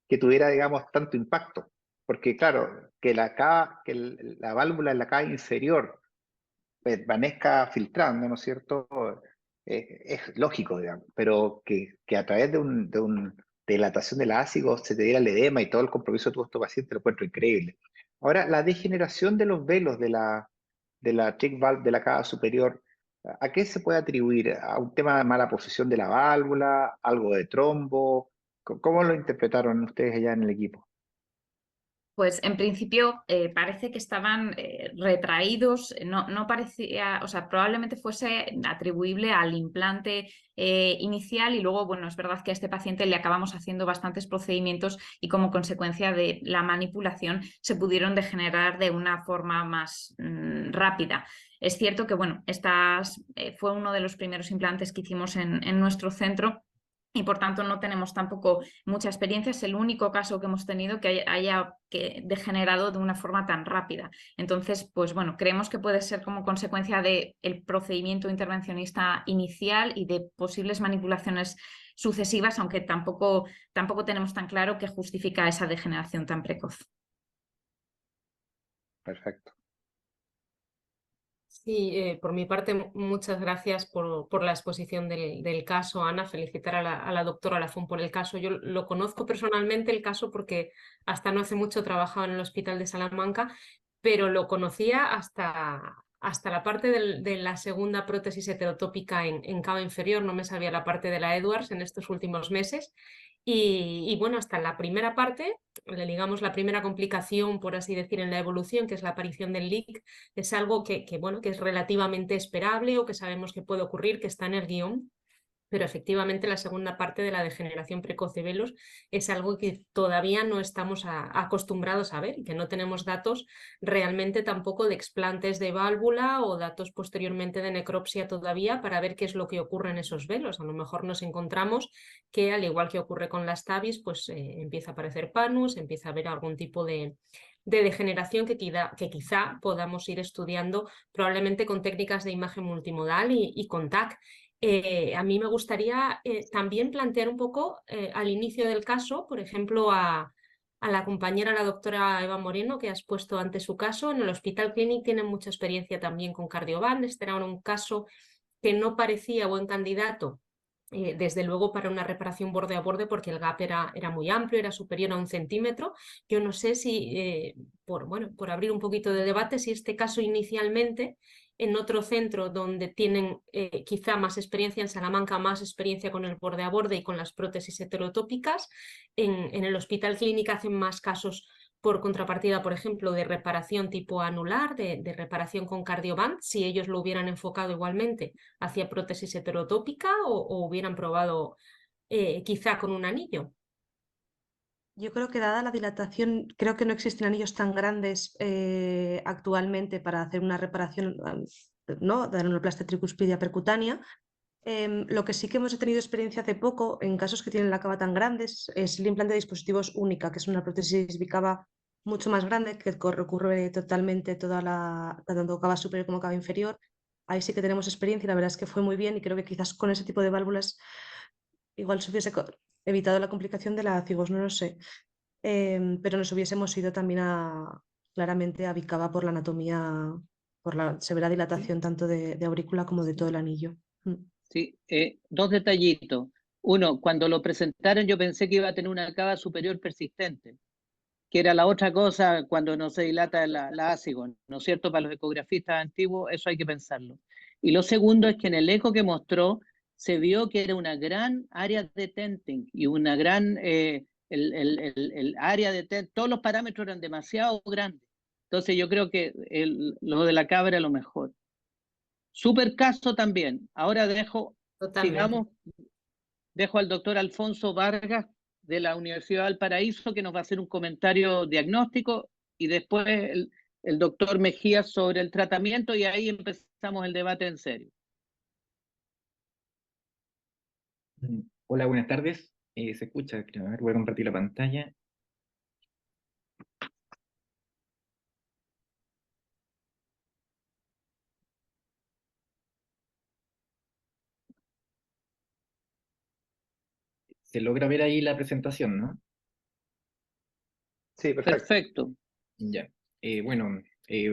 que tuviera, digamos, tanto impacto. Porque claro, que la válvula en la cava inferior permanezca filtrando, ¿no es cierto? Es lógico, digamos, pero que a través de una dilatación del ácido se te diera el edema y todo el compromiso de tu paciente, lo encuentro increíble. Ahora, la degeneración de los velos de la trick valve de la cava superior, ¿a qué se puede atribuir? ¿A un tema de mala posición de la válvula? ¿Algo de trombo? ¿Cómo lo interpretaron ustedes allá en el equipo? Pues en principio parece que estaban retraídos, no parecía, o sea, probablemente fuese atribuible al implante inicial, y luego, bueno, es verdad que a este paciente le acabamos haciendo bastantes procedimientos y como consecuencia de la manipulación se pudieron degenerar de una forma más rápida. Es cierto que, bueno, fue uno de los primeros implantes que hicimos en nuestro centro, y por tanto no tenemos tampoco mucha experiencia. Es el único caso que hemos tenido que haya degenerado de una forma tan rápida. Entonces, pues bueno, creemos que puede ser como consecuencia del procedimiento intervencionista inicial y de posibles manipulaciones sucesivas, aunque tampoco tenemos tan claro qué justifica esa degeneración tan precoz. Perfecto. Sí, por mi parte, muchas gracias por la exposición del caso, Ana. Felicitar a la doctora Lafont por el caso. Yo lo conozco personalmente, el caso, porque hasta no hace mucho trabajaba en el Hospital de Salamanca, pero lo conocía hasta la parte de la segunda prótesis heterotópica en cava inferior. No me sabía la parte de la Edwards en estos últimos meses. Y bueno, hasta la primera parte, digamos la primera complicación, por así decir, en la evolución, que es la aparición del leak, es algo que es relativamente esperable, o que sabemos que puede ocurrir, que está en el guión. pero efectivamente la segunda parte de la degeneración precoz de velos es algo que todavía no estamos acostumbrados a ver y que no tenemos datos realmente tampoco de explantes de válvula o datos posteriormente de necropsia todavía para ver qué es lo que ocurre en esos velos. A lo mejor nos encontramos que, al igual que ocurre con las TAVIs, pues empieza a aparecer panus, empieza a haber algún tipo de degeneración que quizá podamos ir estudiando probablemente con técnicas de imagen multimodal y con TAC. A mí me gustaría también plantear un poco al inicio del caso, por ejemplo, a la compañera, la doctora Eva Moreno, que has puesto ante su caso. En el Hospital Clínic tienen mucha experiencia también con Cardioband. Este era un caso que no parecía buen candidato, desde luego para una reparación borde a borde, porque el gap era muy amplio, era superior a 1 centímetro. Yo no sé si, por abrir un poquito de debate, si este caso inicialmente en otro centro donde tienen quizá más experiencia, en Salamanca más experiencia con el borde a borde y con las prótesis heterotópicas, en el Hospital Clínic hacen más casos por contrapartida, por ejemplo, de reparación tipo anular, de reparación con Cardioband, si ellos lo hubieran enfocado igualmente hacia prótesis heterotópica o hubieran probado quizá con un anillo. Yo creo que dada la dilatación, creo que no existen anillos tan grandes actualmente para hacer una reparación, ¿no?, de anuloplastia tricuspidia percutánea. Lo que sí que hemos tenido experiencia hace poco en casos que tienen la cava tan grandes es el implante de dispositivos única, que es una prótesis bicava mucho más grande que recorre totalmente tanto cava superior como cava inferior. Ahí sí que tenemos experiencia y la verdad es que fue muy bien y creo que quizás con ese tipo de válvulas igual se hubiese evitado la complicación de la cigos, no lo sé. Pero nos hubiésemos ido también claramente a bicava por la anatomía, por la severa dilatación tanto de aurícula como de todo el anillo. Sí, dos detallitos. Uno, cuando lo presentaron yo pensé que iba a tener una cava superior persistente, que era la otra cosa cuando no se dilata la ácido, ¿no es cierto? Para los ecografistas antiguos eso hay que pensarlo. Y lo segundo es que en el eco que mostró se vio que era una gran área de tenting y una gran, el área de tenting, todos los parámetros eran demasiado grandes. Entonces yo creo que lo de la cava era lo mejor. Super caso también. Ahora Totalmente. dejo al doctor Alfonso Vargas de la Universidad de Valparaíso que nos va a hacer un comentario diagnóstico y después el doctor Mejía sobre el tratamiento y ahí empezamos el debate en serio. Hola, buenas tardes. ¿Se escucha? Creo. A ver, voy a compartir la pantalla. Se logra ver ahí la presentación, ¿no? Sí, perfecto. Perfecto. Ya. Bueno,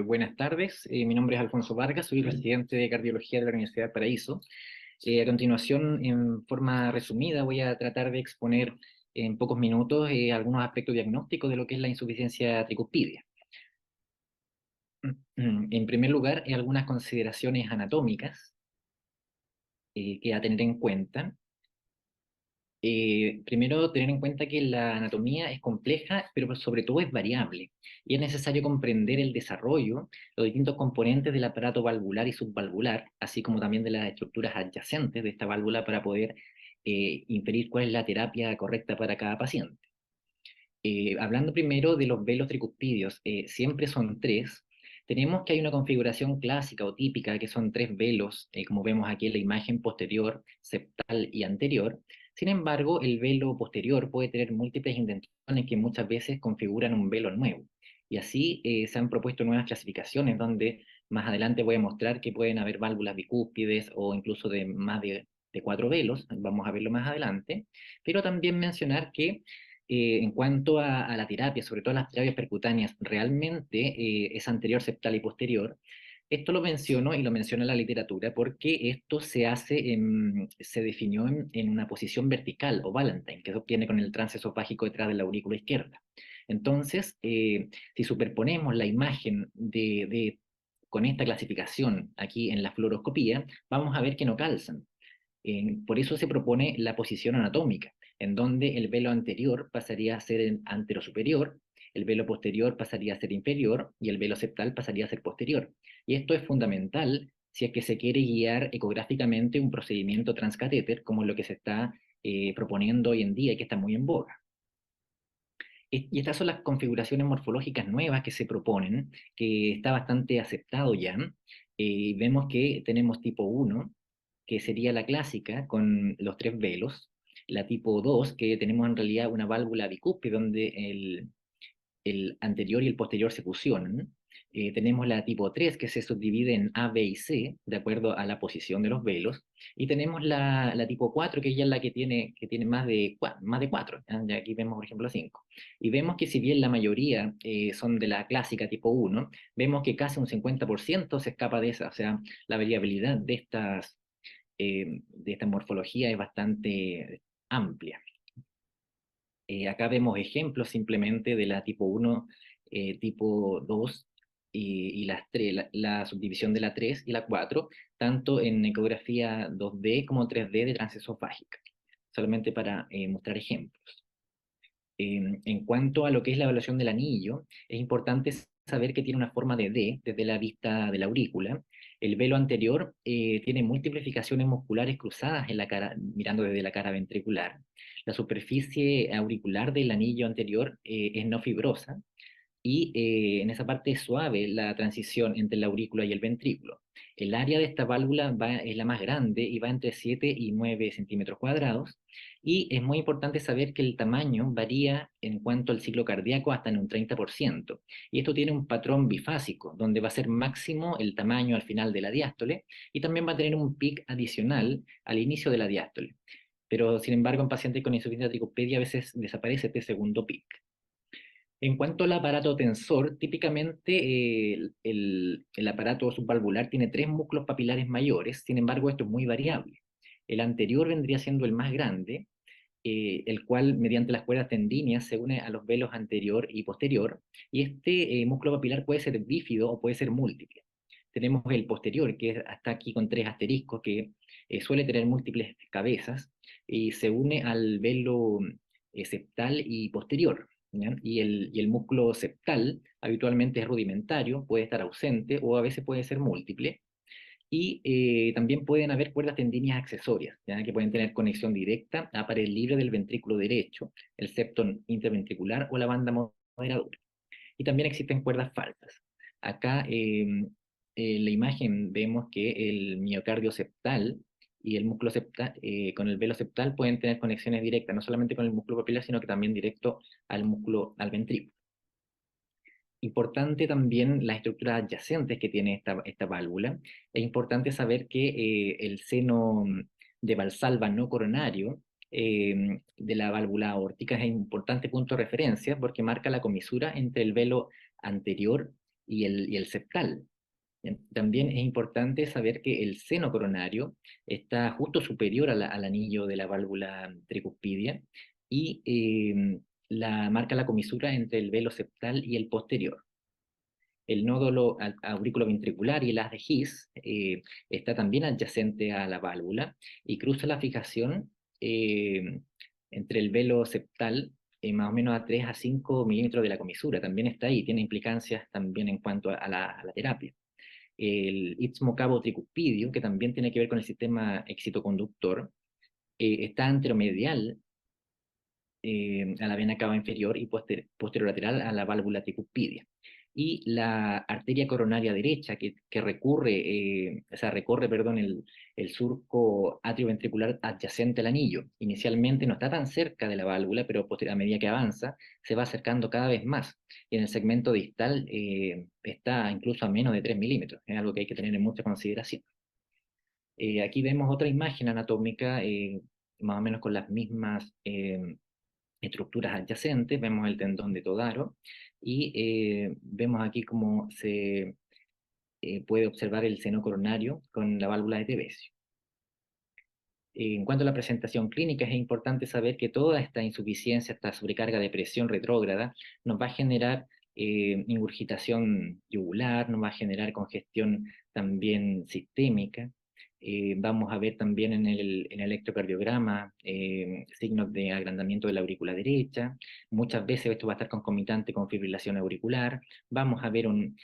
buenas tardes. Mi nombre es Alfonso Vargas, soy residente de cardiología de la Universidad de Paraíso. A continuación, en forma resumida, voy a tratar de exponer en pocos minutos algunos aspectos diagnósticos de lo que es la insuficiencia tricuspidia. En primer lugar, algunas consideraciones anatómicas que a tener en cuenta. Primero, tener en cuenta que la anatomía es compleja, pero sobre todo es variable, y es necesario comprender el desarrollo, los distintos componentes del aparato valvular y subvalvular, así como también de las estructuras adyacentes de esta válvula para poder inferir cuál es la terapia correcta para cada paciente. Hablando primero de los velos tricuspidios, siempre son 3. Tenemos que hay una configuración clásica o típica que son 3 velos, como vemos aquí en la imagen posterior, septal y anterior. Sin embargo, el velo posterior puede tener múltiples indentaciones que muchas veces configuran un velo nuevo. Y así se han propuesto nuevas clasificaciones donde más adelante voy a mostrar que pueden haber válvulas bicúspides o incluso de más de 4 velos, vamos a verlo más adelante. Pero también mencionar que en cuanto a la terapia, sobre todo las terapias percutáneas, realmente es anterior, septal y posterior. Esto lo menciono y lo menciona la literatura porque esto se definió en una posición vertical o Ballantine, que se obtiene con el trance esofágico detrás de la aurícula izquierda. Entonces, si superponemos la imagen con esta clasificación aquí en la fluoroscopía, vamos a ver que no calzan. Por eso se propone la posición anatómica, en donde el velo anterior pasaría a ser anterosuperior, el velo posterior pasaría a ser inferior y el velo septal pasaría a ser posterior. Y esto es fundamental si es que se quiere guiar ecográficamente un procedimiento transcatéter, como lo que se está proponiendo hoy en día y que está muy en boga. Y estas son las configuraciones morfológicas nuevas que se proponen, que está bastante aceptado ya. Vemos que tenemos tipo 1, que sería la clásica, con los 3 velos. La tipo 2, que tenemos en realidad una válvula bicúspide, donde el anterior y el posterior se fusionan. Tenemos la tipo 3, que se subdivide en A, B y C, de acuerdo a la posición de los velos. Y tenemos la tipo 4, que ya es la que tiene más de 4. Ya aquí vemos, por ejemplo, 5. Y vemos que si bien la mayoría son de la clásica tipo 1, vemos que casi un 50% se escapa de esa. O sea, la variabilidad de esta morfología es bastante amplia. Acá vemos ejemplos simplemente de la tipo 1, tipo 2 y las 3, la subdivisión de la 3 y la 4, tanto en ecografía 2D como 3D de transesofágica, solamente para mostrar ejemplos. En cuanto a lo que es la evaluación del anillo, es importante saber que tiene una forma de D desde la vista de la aurícula. El velo anterior tiene múltiples musculares cruzadas en la cara, mirando desde la cara ventricular. La superficie auricular del anillo anterior es no fibrosa y en esa parte es suave la transición entre la aurícula y el ventrículo. El área de esta válvula es la más grande y va entre 7 y 9 centímetros cuadrados. Y es muy importante saber que el tamaño varía en cuanto al ciclo cardíaco hasta en un 30%. Y esto tiene un patrón bifásico, donde va a ser máximo el tamaño al final de la diástole y también va a tener un pic adicional al inicio de la diástole. Pero sin embargo, en pacientes con insuficiencia tricupedia a veces desaparece este segundo pic. En cuanto al aparato tensor, típicamente el aparato subvalvular tiene 3 músculos papilares mayores, sin embargo esto es muy variable. El anterior vendría siendo el más grande, el cual mediante las cuerdas tendíneas se une a los velos anterior y posterior, y este músculo papilar puede ser bífido o puede ser múltiple. Tenemos el posterior, que está aquí con 3 asteriscos, que suele tener múltiples cabezas, y se une al velo septal y posterior. ¿Ya? Y el músculo septal habitualmente es rudimentario, puede estar ausente o a veces puede ser múltiple. Y también pueden haber cuerdas tendíneas accesorias, ¿ya? Que pueden tener conexión directa a pared libre del ventrículo derecho, el septum interventricular o la banda moderadora. Y también existen cuerdas falsas. Acá en la imagen vemos que el miocardio septal y el músculo septal, con el velo septal pueden tener conexiones directas, no solamente con el músculo papilar, sino que también directo al ventrículo. Importante también las estructuras adyacentes que tiene esta válvula. Es importante saber que el seno de Valsalva no coronario de la válvula aórtica es un importante punto de referencia porque marca la comisura entre el velo anterior y el septal. También es importante saber que el seno coronario está justo superior al anillo de la válvula tricuspidia y marca la comisura entre el velo septal y el posterior. El nódulo auriculoventricular y el haz de His está también adyacente a la válvula y cruza la fijación entre el velo septal más o menos a 3 a 5 milímetros de la comisura. También está ahí, tiene implicancias también en cuanto a la terapia. El istmo cavo tricuspidio, que también tiene que ver con el sistema excitoconductor, está anteromedial a la vena cava inferior y posterolateral a la válvula tricuspidia. Y la arteria coronaria derecha que recorre el surco atrioventricular adyacente al anillo. Inicialmente no está tan cerca de la válvula, pero a medida que avanza se va acercando cada vez más. Y en el segmento distal está incluso a menos de 3 milímetros. Es algo que hay que tener en mucha consideración. Aquí vemos otra imagen anatómica más o menos con las mismas estructuras adyacentes. Vemos el tendón de Todaro y vemos aquí cómo se puede observar el seno coronario con la válvula de Tevesio. En cuanto a la presentación clínica, es importante saber que toda esta insuficiencia, esta sobrecarga de presión retrógrada, nos va a generar ingurgitación yugular, nos va a generar congestión también sistémica. Vamos a ver también en el electrocardiograma signos de agrandamiento de la aurícula derecha. Muchas veces esto va a estar concomitante con fibrilación auricular. Vamos a ver un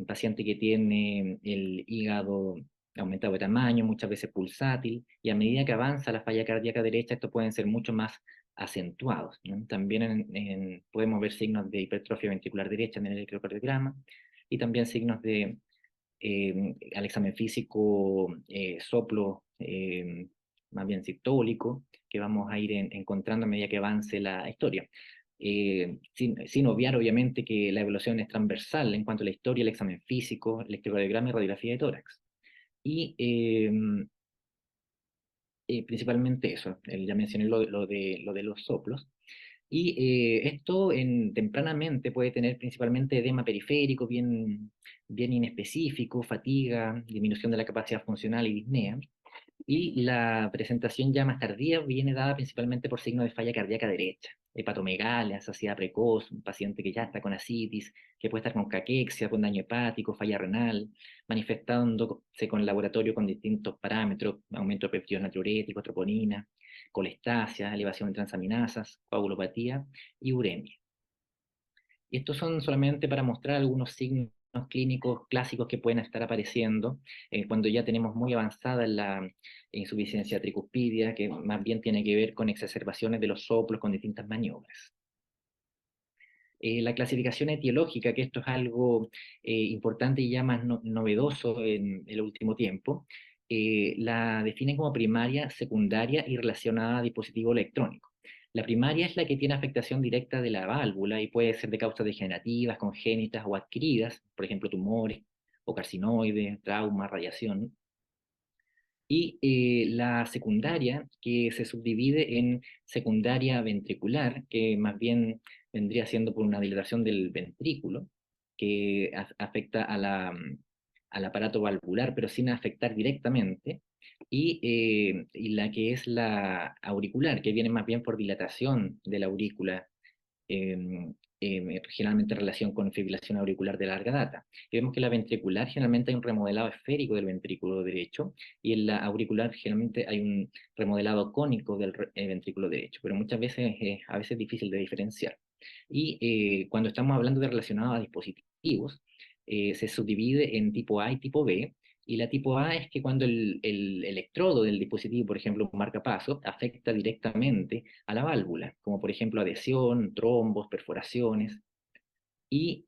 paciente que tiene el hígado aumentado de tamaño, muchas veces pulsátil, y a medida que avanza la falla cardíaca derecha, estos pueden ser mucho más acentuados, ¿no? También podemos ver signos de hipertrofia ventricular derecha en el electrocardiograma, y también signos de, al examen físico, soplo más bien sistólico, que vamos a ir encontrando a medida que avance la historia. Sin obviar, obviamente, que la evaluación es transversal en cuanto a la historia, el examen físico, el electrocardiograma y radiografía de tórax. Y principalmente eso, ya mencioné lo de los soplos. Y esto tempranamente puede tener principalmente edema periférico, bien inespecífico, fatiga, disminución de la capacidad funcional y disnea. Y la presentación ya más tardía viene dada principalmente por signos de falla cardíaca derecha, hepatomegalia, saciedad precoz, un paciente que ya está con ascitis, que puede estar con caquexia, con daño hepático, falla renal, manifestándose con laboratorio con distintos parámetros, aumento de péptidos natriuréticos, troponina, colestasia, elevación de transaminasas, coagulopatía y uremia. Y estos son solamente para mostrar algunos signos clínicos clásicos que pueden estar apareciendo cuando ya tenemos muy avanzada la insuficiencia tricuspidia, que más bien tiene que ver con exacerbaciones de los soplos con distintas maniobras. La clasificación etiológica, que esto es algo importante y ya más novedoso en el último tiempo, la definen como primaria, secundaria y relacionada a dispositivo electrónico. La primaria es la que tiene afectación directa de la válvula y puede ser de causas degenerativas, congénitas o adquiridas, por ejemplo, tumores o carcinoides, trauma, radiación. Y la secundaria, que se subdivide en secundaria ventricular, que más bien vendría siendo por una dilatación del ventrículo, que afecta al aparato valvular, pero sin afectar directamente, y la que es la auricular, que viene más bien por dilatación de la aurícula, generalmente en relación con fibrilación auricular de larga data. Y vemos que la ventricular generalmente hay un remodelado esférico del ventrículo derecho, y en la auricular generalmente hay un remodelado cónico del ventrículo derecho, pero muchas veces a veces es difícil de diferenciar. Y cuando estamos hablando de relacionado a dispositivos, se subdivide en tipo A y tipo B, y la tipo A es que cuando el electrodo del dispositivo, por ejemplo, un marcapaso, afecta directamente a la válvula, como por ejemplo adhesión, trombos, perforaciones. Y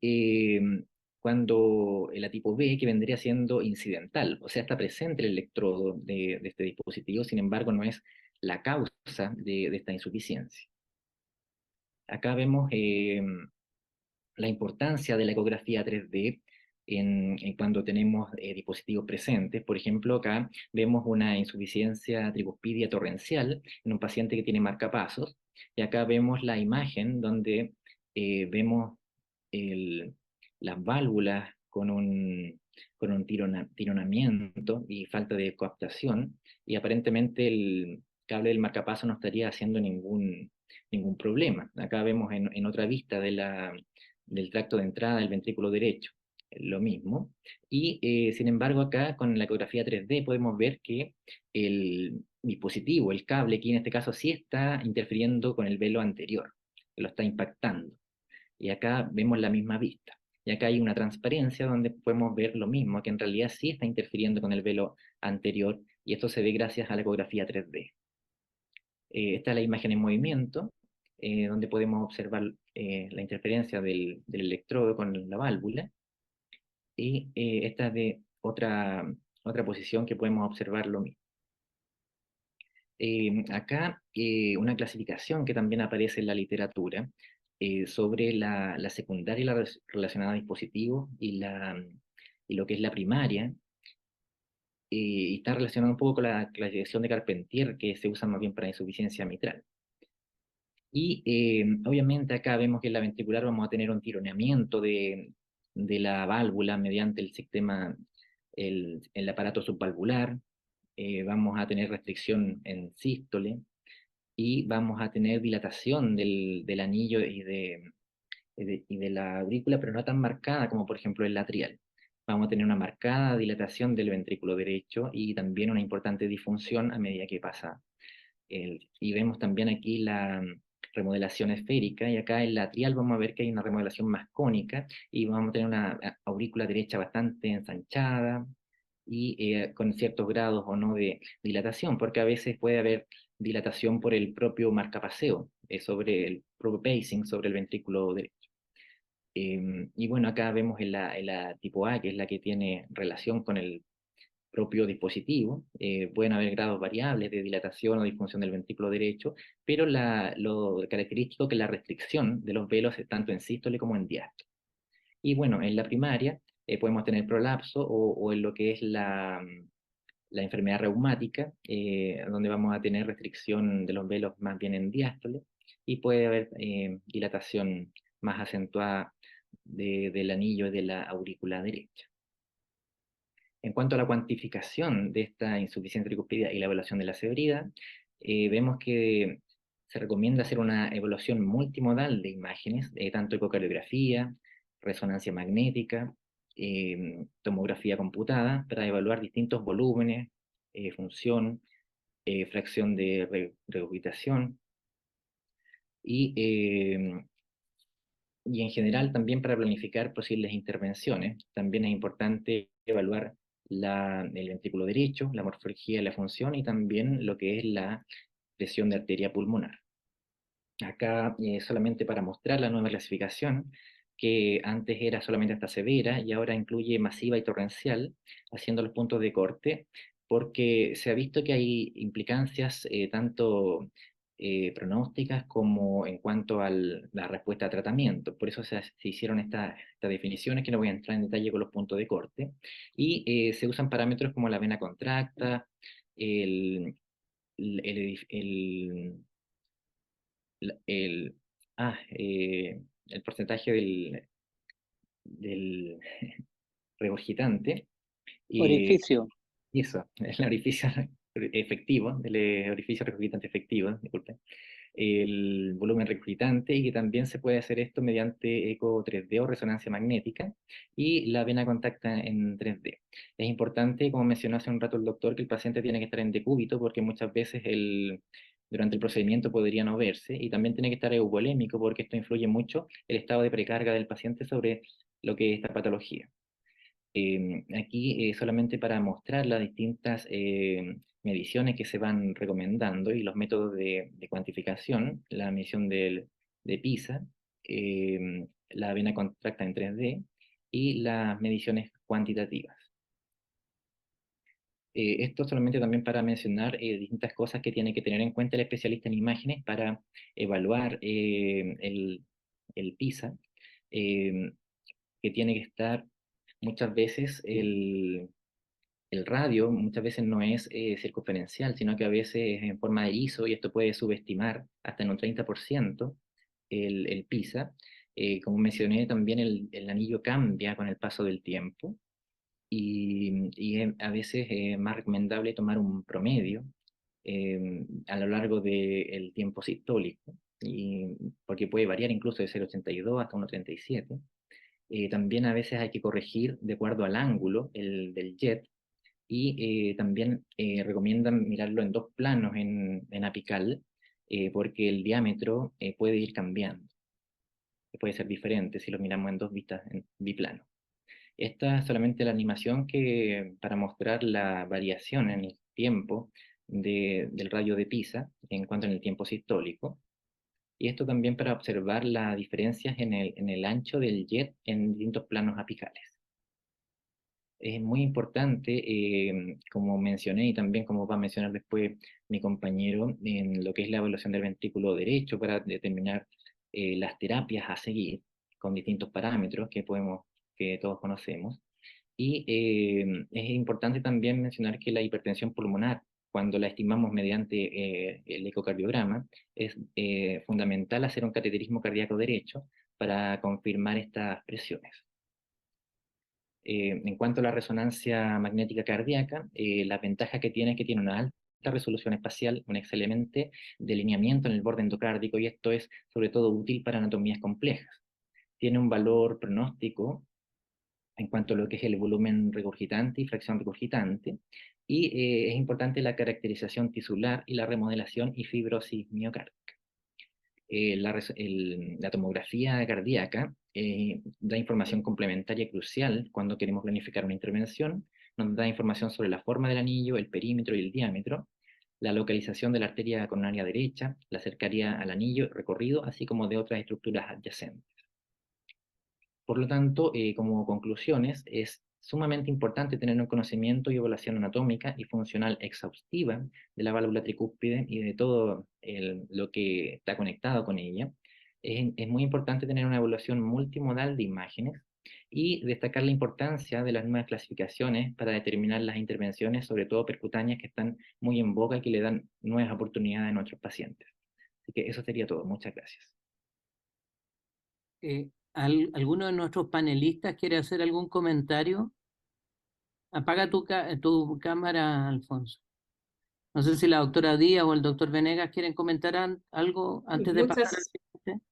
cuando la tipo B, que vendría siendo incidental, o sea, está presente el electrodo de este dispositivo, sin embargo, no es la causa de esta insuficiencia. Acá vemos la importancia de la ecografía 3D en cuando tenemos dispositivos presentes. Por ejemplo, acá vemos una insuficiencia tricuspidia torrencial en un paciente que tiene marcapasos, y acá vemos la imagen donde vemos las válvulas con un tironamiento y falta de coaptación, y aparentemente el cable del marcapaso no estaría haciendo ningún problema. Acá vemos en otra vista del tracto de entrada del ventrículo derecho lo mismo, y sin embargo acá con la ecografía 3D podemos ver que el dispositivo, el cable, aquí en este caso sí está interfiriendo con el velo anterior, que lo está impactando, y acá vemos la misma vista. Y acá hay una transparencia donde podemos ver lo mismo, que en realidad sí está interfiriendo con el velo anterior, y esto se ve gracias a la ecografía 3D. Esta es la imagen en movimiento, donde podemos observar la interferencia del electrodo con la válvula, y esta es de otra posición que podemos observar lo mismo. Acá una clasificación que también aparece en la literatura sobre la secundaria y la relacionada a dispositivos y lo que es la primaria, y está relacionado un poco con la clasificación de Carpentier, que se usa más bien para insuficiencia mitral. Y obviamente acá vemos que en la ventricular vamos a tener un tironeamiento de la válvula mediante el sistema, el aparato subvalvular, vamos a tener restricción en sístole, y vamos a tener dilatación del anillo y de la aurícula, pero no tan marcada como por ejemplo el atrial. Vamos a tener una marcada dilatación del ventrículo derecho y también una importante disfunción a medida que pasa. Y vemos también aquí la remodelación esférica, y acá en la atrial vamos a ver que hay una remodelación más cónica, y vamos a tener una aurícula derecha bastante ensanchada, y con ciertos grados o no de dilatación, porque a veces puede haber dilatación por el propio marcapaseo, sobre el propio pacing, sobre el ventrículo derecho. Y bueno, acá vemos en la tipo A, que es la que tiene relación con el propio dispositivo. Pueden haber grados variables de dilatación o disfunción del ventrículo derecho, pero lo característico es que la restricción de los velos es tanto en sístole como en diástole. Y bueno, en la primaria podemos tener prolapso o en lo que es la enfermedad reumática, donde vamos a tener restricción de los velos más bien en diástole, y puede haber dilatación más acentuada del anillo de la aurícula derecha. En cuanto a la cuantificación de esta insuficiencia tricúspide y la evaluación de la severidad, vemos que se recomienda hacer una evaluación multimodal de imágenes, tanto ecocardiografía, resonancia magnética, tomografía computada, para evaluar distintos volúmenes, función, fracción de regurgitación, y en general también para planificar posibles intervenciones. También es importante evaluar el ventrículo derecho, la morfología de la función y también lo que es la presión de arteria pulmonar. Acá solamente para mostrar la nueva clasificación, que antes era solamente hasta severa y ahora incluye masiva y torrencial, haciendo los puntos de corte, porque se ha visto que hay implicancias tanto pronósticas como en cuanto a la respuesta a tratamiento. Por eso se hicieron estas definiciones, que no voy a entrar en detalle con los puntos de corte, y se usan parámetros como la vena contracta, el, el, el, el porcentaje del regurgitante, y Orificio. eso, el orificio efectivo, el orificio regurgitante efectivo, disculpe, el volumen regurgitante, y que también se puede hacer esto mediante eco 3D o resonancia magnética, y la vena contacta en 3D. Es importante, como mencionó hace un rato el doctor, que el paciente tiene que estar en decúbito, porque muchas veces durante el procedimiento podría no verse, y también tiene que estar euvolémico, porque esto influye mucho el estado de precarga del paciente sobre lo que es esta patología. Aquí solamente para mostrar las distintas mediciones que se van recomendando y los métodos de cuantificación, la medición de PISA, la vena contracta en 3D y las mediciones cuantitativas. Esto solamente también para mencionar distintas cosas que tiene que tener en cuenta el especialista en imágenes para evaluar el PISA, que tiene que estar muchas veces el radio, muchas veces no es circunferencial, sino que a veces es en forma de ISO, y esto puede subestimar hasta en un 30% el PISA. Como mencioné, también el anillo cambia con el paso del tiempo, y a veces es más recomendable tomar un promedio a lo largo del tiempo sistólico, porque puede variar incluso de 0,82 hasta 1,37. También a veces hay que corregir de acuerdo al ángulo del jet, y también recomiendan mirarlo en dos planos en apical, porque el diámetro puede ir cambiando, puede ser diferente si lo miramos en dos vistas en biplano. Esta es solamente la animación para mostrar la variación en el tiempo del radio de PISA en cuanto en el tiempo sistólico. Y esto también para observar las diferencias en el ancho del jet en distintos planos apicales. Es muy importante, como mencioné y también como va a mencionar después mi compañero, en lo que es la evaluación del ventrículo derecho para determinar las terapias a seguir con distintos parámetros que todos conocemos. Y es importante también mencionar que la hipertensión pulmonar, cuando la estimamos mediante el ecocardiograma, es fundamental hacer un cateterismo cardíaco derecho para confirmar estas presiones. En cuanto a la resonancia magnética cardíaca, la ventaja que tiene es que tiene una alta resolución espacial, un excelente delineamiento en el borde endocárdico, y esto es sobre todo útil para anatomías complejas. Tiene un valor pronóstico en cuanto a lo que es el volumen regurgitante y fracción regurgitante, y es importante la caracterización tisular y la remodelación y fibrosis miocárdica. La tomografía cardíaca da información complementaria crucial cuando queremos planificar una intervención, nos da información sobre la forma del anillo, el perímetro y el diámetro, la localización de la arteria coronaria derecha, la cercanía al anillo recorrido, así como de otras estructuras adyacentes. Por lo tanto, como conclusiones, es sumamente importante tener un conocimiento y evaluación anatómica y funcional exhaustiva de la válvula tricúspide y de todo lo que está conectado con ella. Es muy importante tener una evaluación multimodal de imágenes y destacar la importancia de las nuevas clasificaciones para determinar las intervenciones, sobre todo percutáneas, que están muy en boga y que le dan nuevas oportunidades a nuestros pacientes. Así que eso sería todo. Muchas gracias. ¿Alguno de nuestros panelistas quiere hacer algún comentario? Apaga tu cámara, Alfonso. No sé si la doctora Díaz o el doctor Venegas quieren comentar algo antes de pasar al siguiente.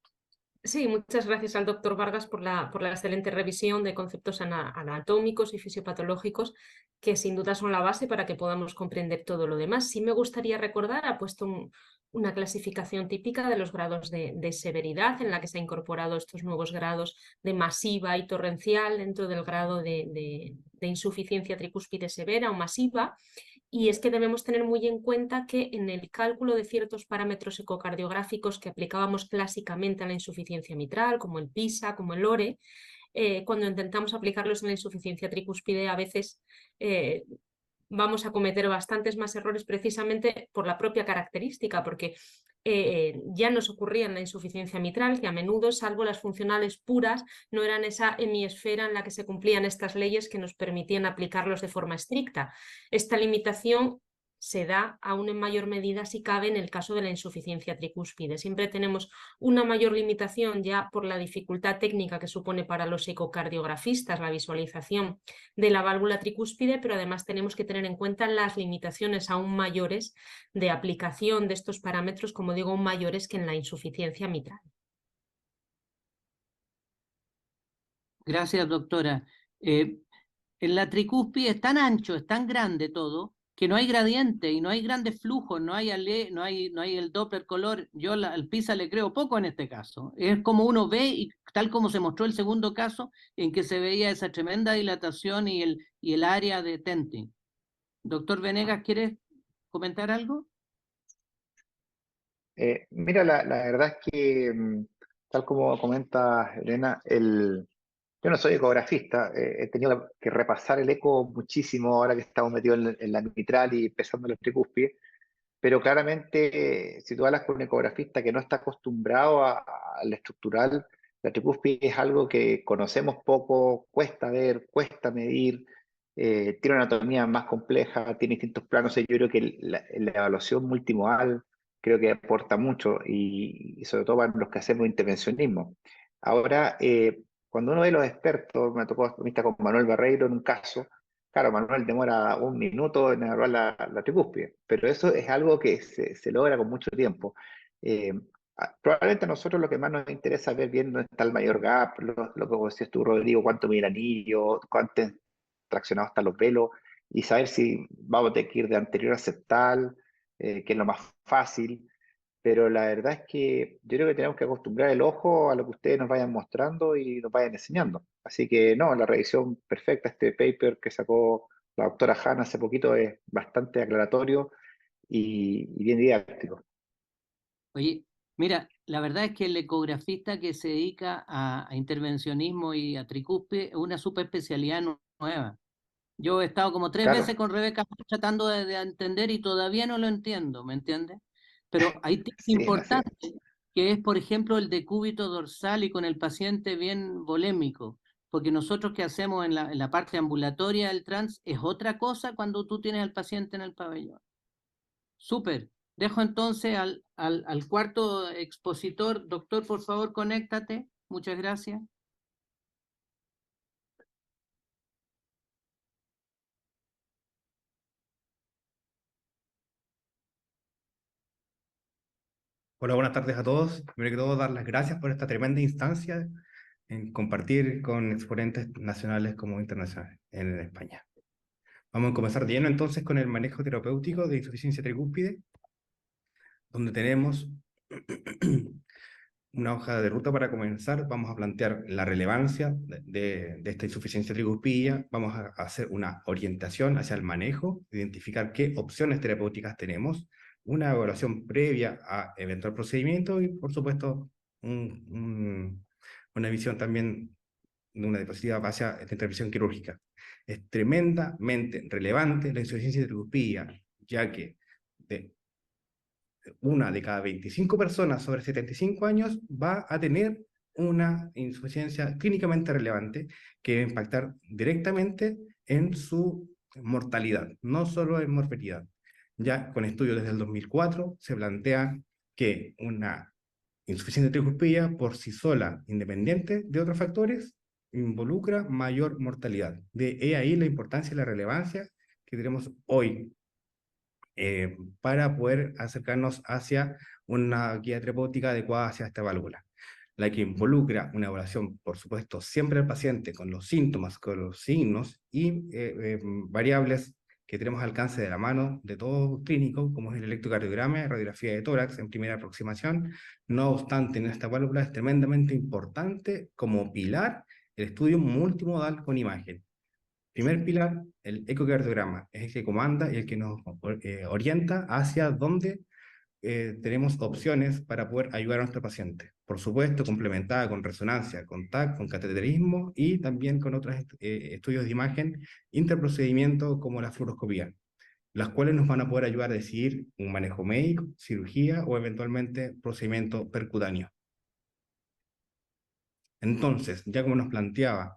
Sí, muchas gracias al doctor Vargas por la excelente revisión de conceptos anatómicos y fisiopatológicos que sin duda son la base para que podamos comprender todo lo demás. Sí me gustaría recordar, ha puesto una clasificación típica de los grados de severidad en la que se han incorporado estos nuevos grados de masiva y torrencial dentro del grado de insuficiencia tricúspide severa o masiva. Y es que debemos tener muy en cuenta que en el cálculo de ciertos parámetros ecocardiográficos que aplicábamos clásicamente a la insuficiencia mitral, como el PISA, como el ORE, cuando intentamos aplicarlos en la insuficiencia tricúspide a veces vamos a cometer bastantes más errores precisamente por la propia característica, porque ya nos ocurría en la insuficiencia mitral que a menudo, salvo las funcionales puras, no eran esa hemisfera en la que se cumplían estas leyes que nos permitían aplicarlos de forma estricta. Esta limitación se da aún en mayor medida si cabe en el caso de la insuficiencia tricúspide. Siempre tenemos una mayor limitación ya por la dificultad técnica que supone para los ecocardiografistas la visualización de la válvula tricúspide, pero además tenemos que tener en cuenta las limitaciones aún mayores de aplicación de estos parámetros, como digo, mayores que en la insuficiencia mitral. Gracias, doctora. En la tricúspide es tan ancho, es tan grande todo, que no hay gradiente y no hay grandes flujos, no hay el Doppler color. Yo al PISA le creo poco en este caso. Es como uno ve, y tal como se mostró el segundo caso, en que se veía esa tremenda dilatación y el área de tenting. Doctor Venegas, ¿quieres comentar algo? Mira, la verdad es que, tal como comenta Elena, yo no soy ecografista, he tenido que repasar el eco muchísimo ahora que estamos metidos en la mitral y empezando en los tricúspides, pero claramente si tú hablas con un ecografista que no está acostumbrado a la estructural, la tricúspide es algo que conocemos poco, cuesta ver, cuesta medir, tiene una anatomía más compleja, tiene distintos planos, y yo creo que la evaluación multimodal creo que aporta mucho y sobre todo para los que hacemos intervencionismo. Ahora, cuando uno ve los expertos, me tocó vista con Manuel Barreiro en un caso. Claro, Manuel demora un minuto en evaluar la tricúspide, pero eso es algo que se logra con mucho tiempo. Eh, Probablemente a nosotros lo que más nos interesa es ver bien dónde está el mayor gap, lo que vos decías tú, Rodrigo, cuánto mide el anillo, cuánto traccionados están los velos, y saber si vamos a tener que ir de anterior a septal, que es lo más fácil. Pero la verdad es que yo creo que tenemos que acostumbrar el ojo a lo que ustedes nos vayan mostrando y nos vayan enseñando. Así que no, la revisión perfecta, este paper que sacó la doctora Hanna hace poquito es bastante aclaratorio y bien didáctico. Oye, mira, la verdad es que el ecografista que se dedica a intervencionismo y a tricúspide es una subespecialidad nueva. Yo he estado como 3 veces Claro, con Rebeca tratando de entender y todavía no lo entiendo, ¿me entiendes? Pero hay tips sí, así es. importantes, que es, por ejemplo, el decúbito dorsal y con el paciente bien volémico, porque nosotros que hacemos en la parte ambulatoria del trans es otra cosa cuando tú tienes al paciente en el pabellón. Súper. Dejo entonces al cuarto expositor. Doctor, por favor, conéctate. Muchas gracias. Hola, buenas tardes a todos. Primero que todo, dar las gracias por esta tremenda instancia en compartir con exponentes nacionales como internacionales en España. Vamos a comenzar de lleno entonces con el manejo terapéutico de insuficiencia tricúspide, donde tenemos una hoja de ruta para comenzar. Vamos a plantear la relevancia de esta insuficiencia tricuspilla, vamos a hacer una orientación hacia el manejo, identificar qué opciones terapéuticas tenemos, una evaluación previa a eventual procedimiento y, por supuesto, una visión también de una diapositiva hacia esta intervención quirúrgica. Es tremendamente relevante la insuficiencia tricuspilla, ya que una de cada 25 personas sobre 75 años va a tener una insuficiencia clínicamente relevante que va a impactar directamente en su mortalidad, no solo en morbilidad. Ya con estudios desde el 2004 se plantea que una insuficiencia tricuspilla por sí sola, independiente de otros factores, involucra mayor mortalidad. De ahí la importancia y la relevancia que tenemos hoy para poder acercarnos hacia una guía terapéutica adecuada hacia esta válvula, la que involucra una evaluación, por supuesto, siempre al paciente con los síntomas, con los signos y variables que tenemos al alcance de la mano de todo clínico, como es el electrocardiograma y radiografía de tórax en primera aproximación. No obstante, en esta válvula es tremendamente importante como pilar el estudio multimodal con imagen. Primer pilar, el ecocardiograma, es el que comanda y el que nos orienta hacia dónde tenemos opciones para poder ayudar a nuestro paciente. Por supuesto, complementada con resonancia, con TAC, con cateterismo y también con otros estudios de imagen interprocedimiento como la fluoroscopía, las cuales nos van a poder ayudar a decidir un manejo médico, cirugía o eventualmente procedimiento percutáneo. Entonces, ya como nos planteaba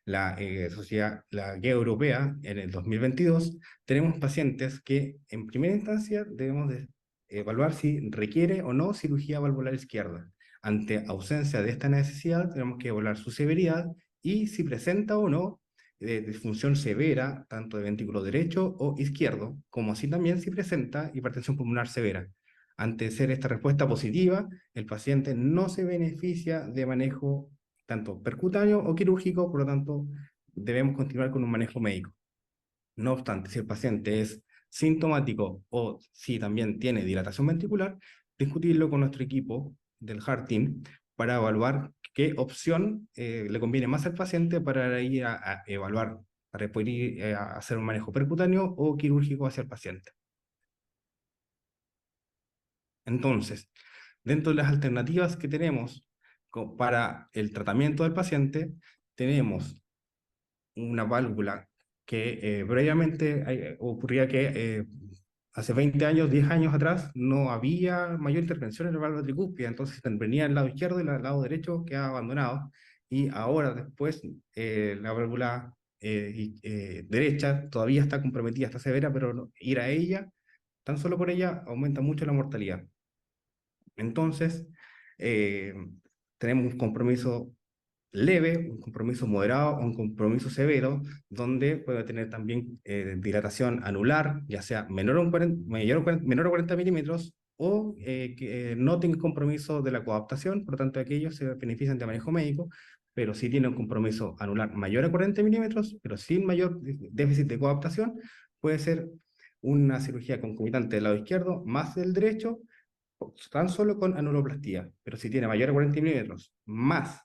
la guía europea en el 2022, tenemos pacientes que en primera instancia debemos de evaluar si requiere o no cirugía valvular izquierda. Ante ausencia de esta necesidad, tenemos que evaluar su severidad y si presenta o no disfunción severa, tanto de ventrículo derecho o izquierdo, como así también si presenta hipertensión pulmonar severa. Ante ser esta respuesta positiva, el paciente no se beneficia de manejo tanto percutáneo o quirúrgico, por lo tanto, debemos continuar con un manejo médico. No obstante, si el paciente es sintomático o si también tiene dilatación ventricular, discutirlo con nuestro equipo del Heart Team para evaluar qué opción le conviene más al paciente para ir a evaluar, para poder ir a hacer un manejo percutáneo o quirúrgico hacia el paciente. Entonces, dentro de las alternativas que tenemos para el tratamiento del paciente, tenemos una válvula que previamente ocurría que hace 20 años, 10 años atrás, no había mayor intervención en la válvula tricúspide, entonces intervenía el lado izquierdo y el lado derecho quedaba abandonado, y ahora después la válvula derecha todavía está comprometida, está severa, pero ir a ella, tan solo por ella, aumenta mucho la mortalidad. Entonces, tenemos un compromiso leve, un compromiso moderado o un compromiso severo, donde puede tener también dilatación anular, ya sea menor a 40 milímetros, o que no tenga compromiso de la coaptación, por lo tanto aquellos se benefician de manejo médico, pero si tiene un compromiso anular mayor a 40 milímetros, pero sin mayor déficit de coaptación, puede ser una cirugía concomitante del lado izquierdo más del derecho, tan solo con anuloplastía, pero si tiene mayor a 40 milímetros más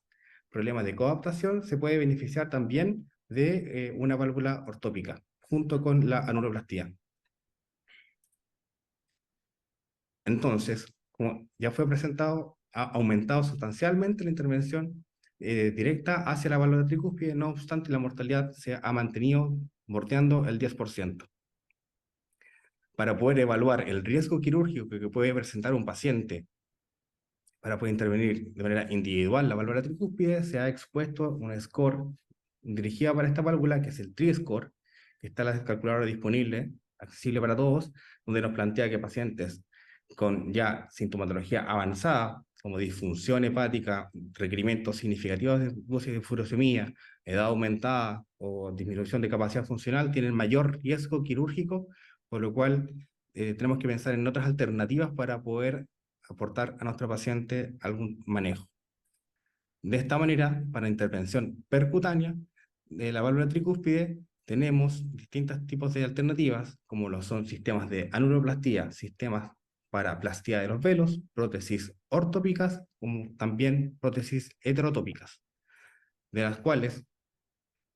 problemas de coaptación, se puede beneficiar también de una válvula ortópica, junto con la anuloplastía. Entonces, como ya fue presentado, ha aumentado sustancialmente la intervención directa hacia la válvula tricúspide, no obstante la mortalidad se ha mantenido bordeando el 10%. Para poder evaluar el riesgo quirúrgico que puede presentar un paciente para poder intervenir de manera individual la válvula tricúspide, se ha expuesto un score dirigida para esta válvula, que es el TriScore, que está en la calculadora disponible, accesible para todos, donde nos plantea que pacientes con ya sintomatología avanzada, como disfunción hepática, requerimientos significativos de glucosis de furosemia, edad aumentada o disminución de capacidad funcional, tienen mayor riesgo quirúrgico, por lo cual tenemos que pensar en otras alternativas para poder aportar a nuestro paciente algún manejo. De esta manera, para intervención percutánea de la válvula tricúspide, tenemos distintos tipos de alternativas, como lo son sistemas de anuloplastía, sistemas para plastía de los velos, prótesis ortópicas, como también prótesis heterotópicas, de las cuales,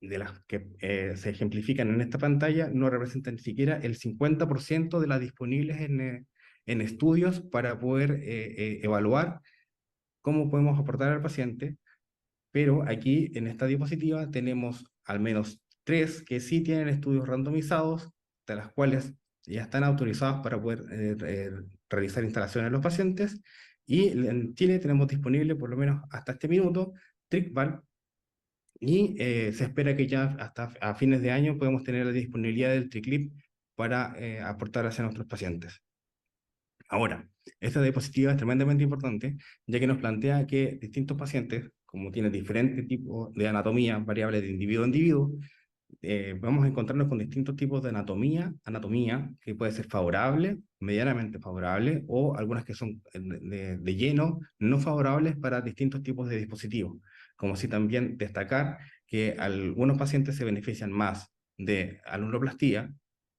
de las que se ejemplifican en esta pantalla, no representan ni siquiera el 50% de las disponibles en estudios para poder evaluar cómo podemos aportar al paciente, pero aquí en esta diapositiva tenemos al menos 3 que sí tienen estudios randomizados, de las cuales ya están autorizados para poder realizar instalaciones en los pacientes, y en Chile tenemos disponible, por lo menos hasta este minuto, TrickValve, y se espera que ya hasta a fines de año podemos tener la disponibilidad del TriClip para aportar hacia nuestros pacientes. Ahora, esta diapositiva es tremendamente importante, ya que nos plantea que distintos pacientes, como tienen diferentes tipos de anatomía variables de individuo a individuo, vamos a encontrarnos con distintos tipos de anatomía que puede ser favorable, medianamente favorable, o algunas que son de lleno no favorables para distintos tipos de dispositivos. Como así también destacar que algunos pacientes se benefician más de anuloplastía,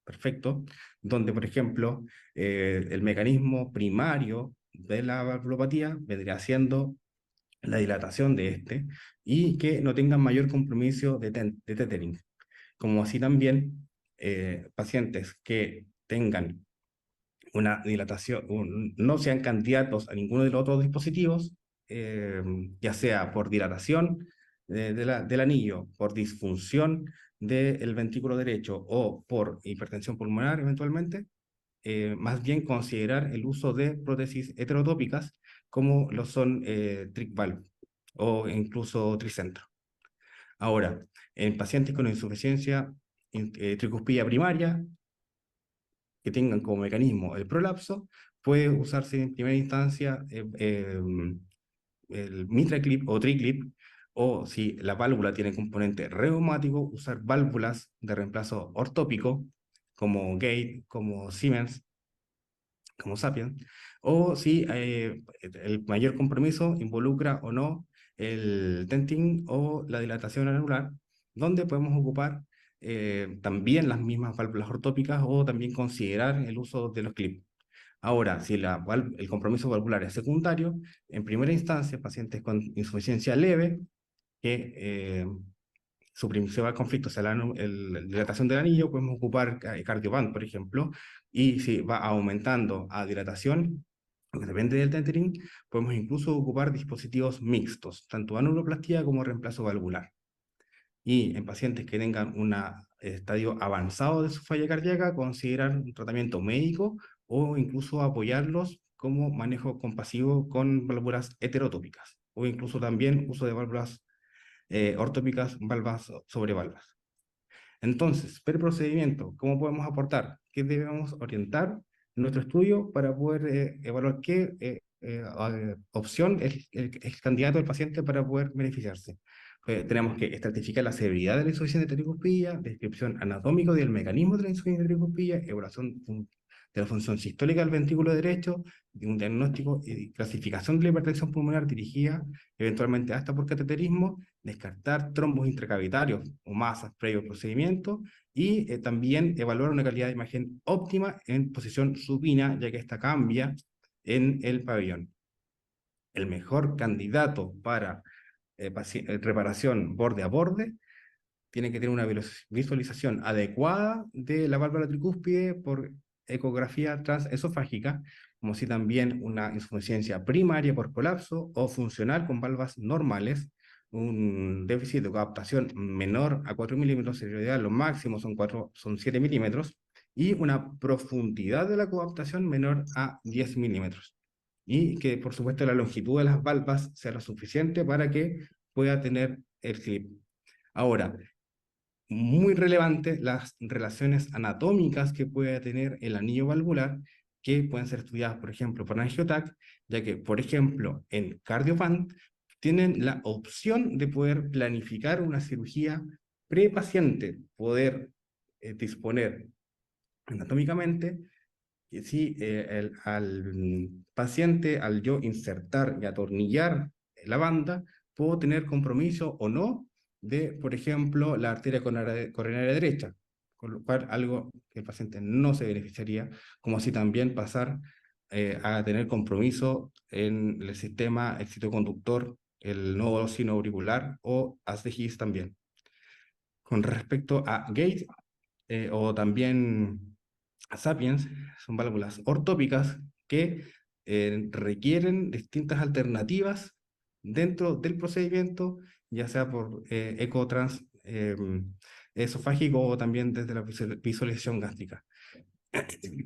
perfecto, donde por ejemplo el mecanismo primario de la valvulopatía vendría siendo la dilatación de este, y que no tengan mayor compromiso de tethering. Como así también pacientes que tengan una dilatación, no sean candidatos a ninguno de los otros dispositivos, ya sea por dilatación del anillo, por disfunción del ventrículo derecho o por hipertensión pulmonar eventualmente, más bien considerar el uso de prótesis heterotópicas como lo son TrickValve o incluso Tricentro. Ahora, en pacientes con insuficiencia tricuspida primaria, que tengan como mecanismo el prolapso, puede usarse en primera instancia el MitraClip o TriClip, o si la válvula tiene componente reumático, usar válvulas de reemplazo ortópico, como Gate, como Siemens, como Sapien, o si el mayor compromiso involucra o no el tenting o la dilatación anular, donde podemos ocupar también las mismas válvulas ortópicas o también considerar el uso de los clips. Ahora, si el compromiso valvular es secundario, en primera instancia, pacientes con insuficiencia leve, que su principal conflicto sea la dilatación del anillo, podemos ocupar Cardioband, por ejemplo, y si va aumentando a dilatación, depende del tethering, podemos incluso ocupar dispositivos mixtos, tanto anuloplastía como reemplazo valvular. Y en pacientes que tengan un estadio avanzado de su falla cardíaca, considerar un tratamiento médico o incluso apoyarlos como manejo compasivo con válvulas heterotópicas, o incluso también uso de válvulas ortópicas, valvas sobre valvas. Entonces, procedimiento, ¿cómo podemos aportar? ¿Qué debemos orientar nuestro estudio para poder evaluar qué opción es el candidato del paciente para poder beneficiarse? Tenemos que estratificar la severidad de la insuficiencia de tricuspilla, descripción anatómica del mecanismo de la insuficiencia de tricuspilla, evaluación de la función sistólica del ventrículo derecho, de un diagnóstico y clasificación de la hipertensión pulmonar dirigida eventualmente hasta por cateterismo, descartar trombos intracavitarios o masas previo al procedimiento, y también evaluar una calidad de imagen óptima en posición supina, ya que esta cambia en el pabellón. El mejor candidato para reparación borde a borde tiene que tener una visualización adecuada de la válvula tricúspide por ecografía transesofágica, como si también una insuficiencia primaria por colapso o funcional con valvas normales, un déficit de coaptación menor a 4 milímetros, en realidad lo máximo son 7 milímetros, y una profundidad de la coaptación menor a 10 milímetros. Y que, por supuesto, la longitud de las valvas sea lo suficiente para que pueda tener el clip. Ahora, muy relevante las relaciones anatómicas que puede tener el anillo valvular, que pueden ser estudiadas, por ejemplo, por Angiotac, ya que, por ejemplo, en Cardioband tienen la opción de poder planificar una cirugía pre-paciente, poder disponer anatómicamente, que si al paciente, al yo insertar y atornillar la banda, puedo tener compromiso o no de, por ejemplo, la arteria coronaria derecha, con lo cual algo que el paciente no se beneficiaría, como así también pasar a tener compromiso en el sistema excitoconductor, el nodo sinoauricular o ASDGIS también. Con respecto a GATE o también a Sapiens, son válvulas ortópicas que requieren distintas alternativas dentro del procedimiento, ya sea por eco esofágico o también desde la visualización gástrica.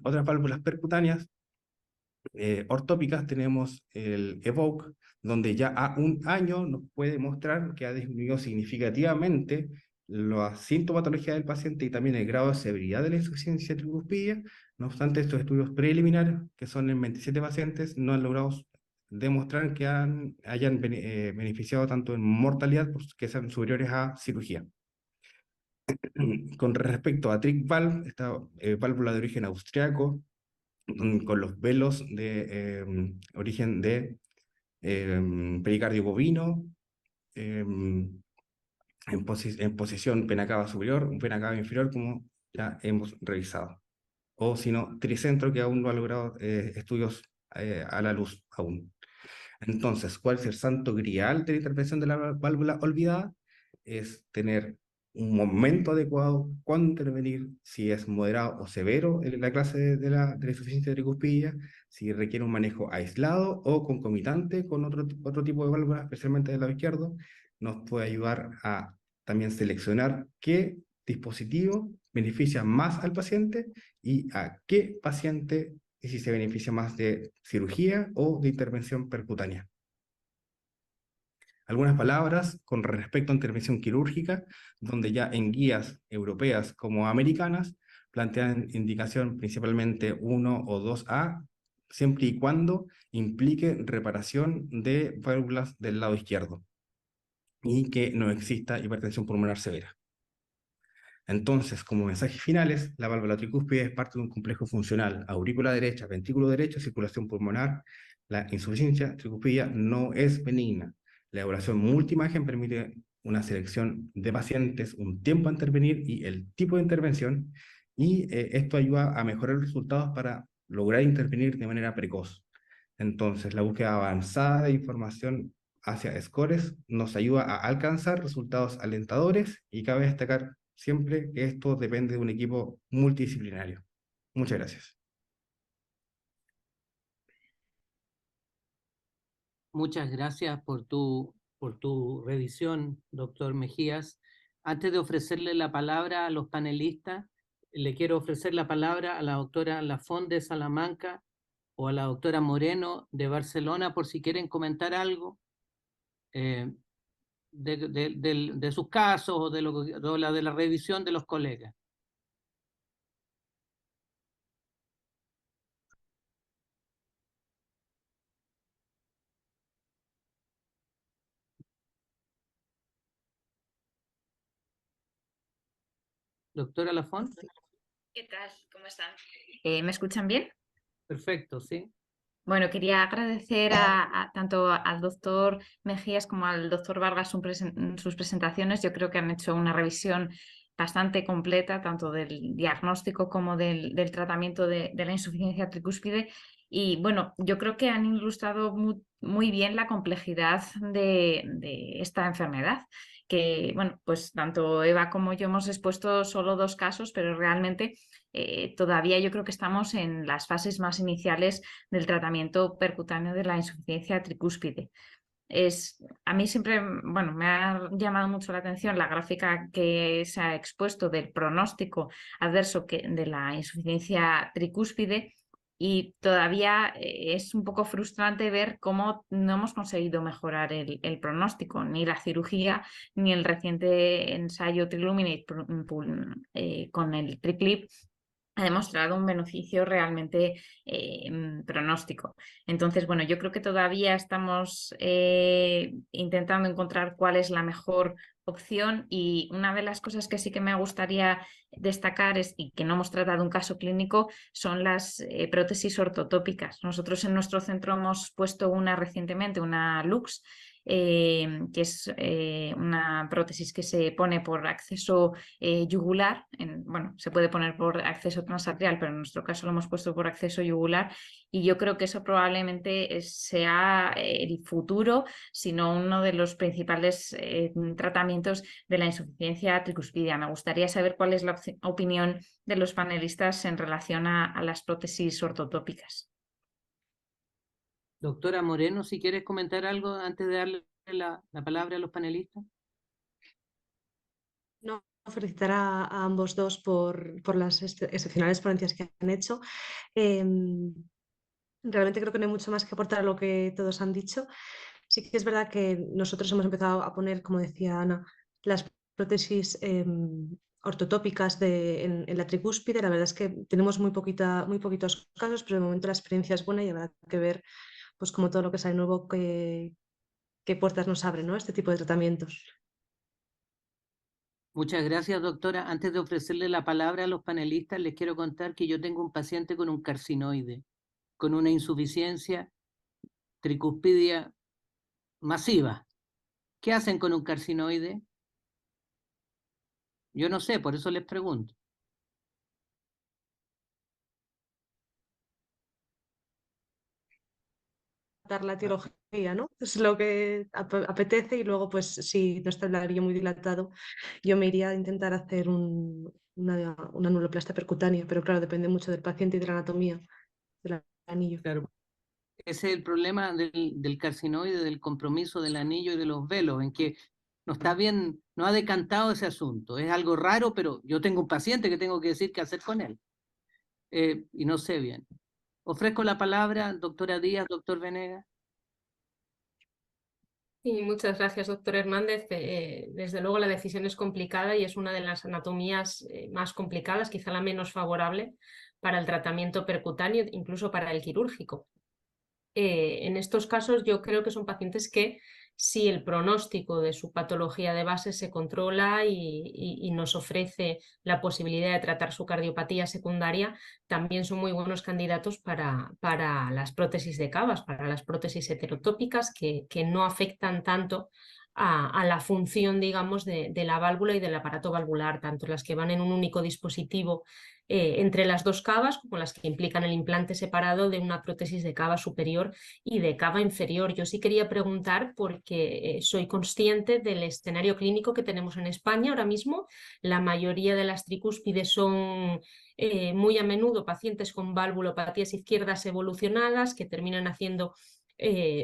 Otras válvulas percutáneas ortópicas tenemos el EVOQUE, donde ya a un año nos puede mostrar que ha disminuido significativamente la sintomatología del paciente y también el grado de severidad de la insuficiencia tricuspidia. No obstante, estos estudios preliminares, que son en 27 pacientes, no han logrado demostrar que hayan beneficiado tanto en mortalidad, que sean superiores a cirugía. Con respecto a TRIC-valve, esta válvula de origen austriaco, con los velos de origen de pericardio bovino, en posición vena cava superior, vena cava inferior, como ya hemos revisado. O si no, tricentro, que aún no ha logrado estudios a la luz aún. Entonces, ¿cuál es el santo grial de la intervención de la válvula olvidada? Es tener un momento adecuado, cuándo intervenir, si es moderado o severo en la clase de la insuficiencia tricuspidia, si requiere un manejo aislado o concomitante con otro tipo de válvulas, especialmente del lado izquierdo. Nos puede ayudar a también seleccionar qué dispositivo beneficia más al paciente y a qué paciente, y si se beneficia más de cirugía o de intervención percutánea. Algunas palabras con respecto a intervención quirúrgica, donde ya en guías europeas como americanas plantean indicación principalmente 1 o 2A, siempre y cuando implique reparación de válvulas del lado izquierdo y que no exista hipertensión pulmonar severa. Entonces, como mensajes finales, la válvula tricúspide es parte de un complejo funcional: aurícula derecha, ventrículo derecho, circulación pulmonar. La insuficiencia tricuspidia no es benigna. La evaluación multiimagen permite una selección de pacientes, un tiempo a intervenir y el tipo de intervención, y esto ayuda a mejorar los resultados para lograr intervenir de manera precoz. Entonces, la búsqueda avanzada de información hacia scores nos ayuda a alcanzar resultados alentadores, y cabe destacar siempre que esto depende de un equipo multidisciplinario. Muchas gracias. Muchas gracias por tu revisión, doctor Mejías. Antes de ofrecerle la palabra a los panelistas, le quiero ofrecer la palabra a la doctora Lafont de Salamanca o a la doctora Moreno de Barcelona, por si quieren comentar algo de sus casos o de la revisión de los colegas. Doctora Lafont. ¿Qué tal? ¿Cómo están? ¿Me escuchan bien? Perfecto, sí. Bueno, quería agradecer tanto al doctor Mejías como al doctor Vargas sus presentaciones. Yo creo que han hecho una revisión bastante completa, tanto del diagnóstico como del tratamiento de la insuficiencia tricúspide. Y bueno, yo creo que han ilustrado muy bien la complejidad de esta enfermedad, que bueno, pues tanto Eva como yo hemos expuesto solo 2 casos, pero realmente todavía yo creo que estamos en las fases más iniciales del tratamiento percutáneo de la insuficiencia tricúspide. A mí siempre, bueno, me ha llamado mucho la atención la gráfica que se ha expuesto del pronóstico adverso de la insuficiencia tricúspide, y todavía es un poco frustrante ver cómo no hemos conseguido mejorar el pronóstico, ni la cirugía, ni el reciente ensayo Triluminate con el TriClip ha demostrado un beneficio realmente pronóstico. Entonces, bueno, yo creo que todavía estamos intentando encontrar cuál es la mejor opción, y una de las cosas que sí que me gustaría destacar y que no hemos tratado un caso clínico son las prótesis ortotópicas. Nosotros en nuestro centro hemos puesto una recientemente, una Lux, que es una prótesis que se pone por acceso yugular. Bueno, se puede poner por acceso transarterial, pero en nuestro caso lo hemos puesto por acceso yugular, y yo creo que eso probablemente sea el futuro, sino uno de los principales tratamientos de la insuficiencia tricuspidia. Me gustaría saber cuál es la opinión de los panelistas en relación a las prótesis ortotópicas. Doctora Moreno, si quieres comentar algo antes de darle la palabra a los panelistas. No, felicitar a ambos dos por las excepcionales ponencias que han hecho. Realmente creo que no hay mucho más que aportar a lo que todos han dicho. Sí que es verdad que nosotros hemos empezado a poner, como decía Ana, las prótesis ortotópicas en la tricúspide. La verdad es que tenemos muy poquitos casos, pero de momento la experiencia es buena y habrá que ver, pues como todo lo que sale nuevo, qué puertas nos abre, ¿no? Este tipo de tratamientos. Muchas gracias, doctora. Antes de ofrecerle la palabra a los panelistas, les quiero contar que yo tengo un paciente con un carcinoide, con una insuficiencia tricuspidia masiva. ¿Qué hacen con un carcinoide? Yo no sé, por eso les pregunto. Dar la etiología, ¿no? Es lo que apetece y luego, pues si no está el labio muy dilatado, yo me iría a intentar hacer una anuloplastia percutánea, pero claro, depende mucho del paciente y de la anatomía del anillo. Claro. Ese es el problema del carcinoide, del compromiso del anillo y de los velos, en que no está bien, no ha decantado ese asunto. Es algo raro, pero yo tengo un paciente que tengo que decir qué hacer con él. Y no sé bien. Ofrezco la palabra, doctora Díaz, doctor Venegas. Y muchas gracias, doctor Hernández. Desde luego la decisión es complicada y es una de las anatomías más complicadas, quizá la menos favorable para el tratamiento percutáneo, incluso para el quirúrgico. En estos casos yo creo que son pacientes que, si el pronóstico de su patología de base se controla y nos ofrece la posibilidad de tratar su cardiopatía secundaria, también son muy buenos candidatos para las prótesis de cavas, para las prótesis heterotópicas que no afectan tanto a la función, digamos, de la válvula y del aparato valvular, tanto las que van en un único dispositivo entre las dos cavas, como las que implican el implante separado de una prótesis de cava superior y de cava inferior. Yo sí quería preguntar, porque soy consciente del escenario clínico que tenemos en España ahora mismo. La mayoría de las tricúspides son muy a menudo pacientes con valvulopatías izquierdas evolucionadas que terminan haciendo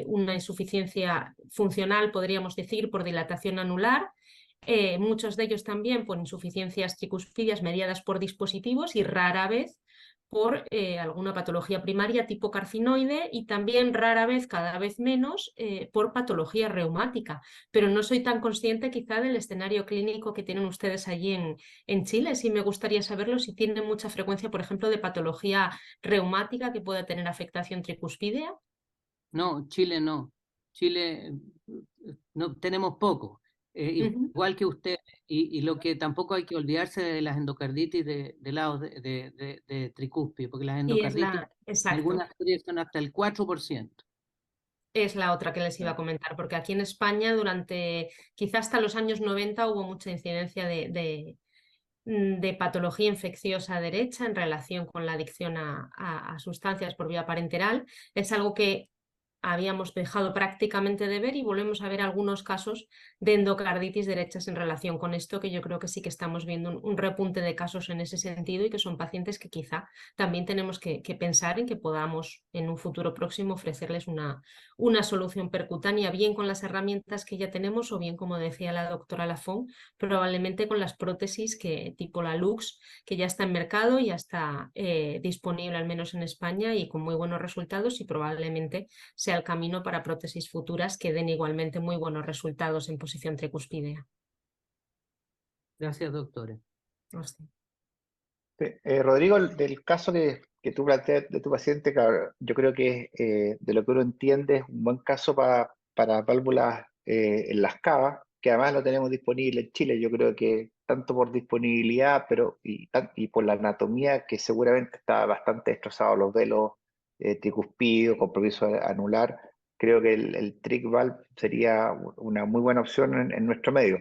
una insuficiencia funcional, podríamos decir, por dilatación anular. Muchos de ellos también por insuficiencias tricuspidias mediadas por dispositivos y rara vez por alguna patología primaria tipo carcinoide, y también rara vez, cada vez menos, por patología reumática. Pero no soy tan consciente quizá del escenario clínico que tienen ustedes allí en Chile. Sí me gustaría saberlo, si tienen mucha frecuencia, por ejemplo, de patología reumática que pueda tener afectación tricuspidea. No, Chile no. Chile no tenemos poco. Igual que usted, y lo que tampoco hay que olvidarse de las endocarditis de lado de tricúspide, porque las endocarditis, algunas son hasta el 4%. Es la otra que les iba a comentar, porque aquí en España durante quizás hasta los años 90 hubo mucha incidencia de patología infecciosa derecha en relación con la adicción a sustancias por vía parenteral. Es algo que habíamos dejado prácticamente de ver y volvemos a ver algunos casos de endocarditis derechas en relación con esto, que yo creo que sí que estamos viendo un repunte de casos en ese sentido, y que son pacientes que quizá también tenemos que pensar en que podamos en un futuro próximo ofrecerles una solución percutánea, bien con las herramientas que ya tenemos o bien, como decía la doctora Lafón, probablemente con las prótesis tipo la Lux, que ya está en mercado y ya está disponible al menos en España y con muy buenos resultados, y probablemente sea el camino para prótesis futuras que den igualmente muy buenos resultados en posición tricuspidea. Gracias, doctora. Rodrigo, del caso que tú planteas de tu paciente, claro, yo creo que de lo que uno entiende es un buen caso para válvulas en las cavas, que además lo tenemos disponible en Chile. Yo creo que tanto por disponibilidad y por la anatomía, que seguramente está bastante destrozado los velos tricuspídeos, compromiso anular. creo que el trick valve sería una muy buena opción en nuestro medio.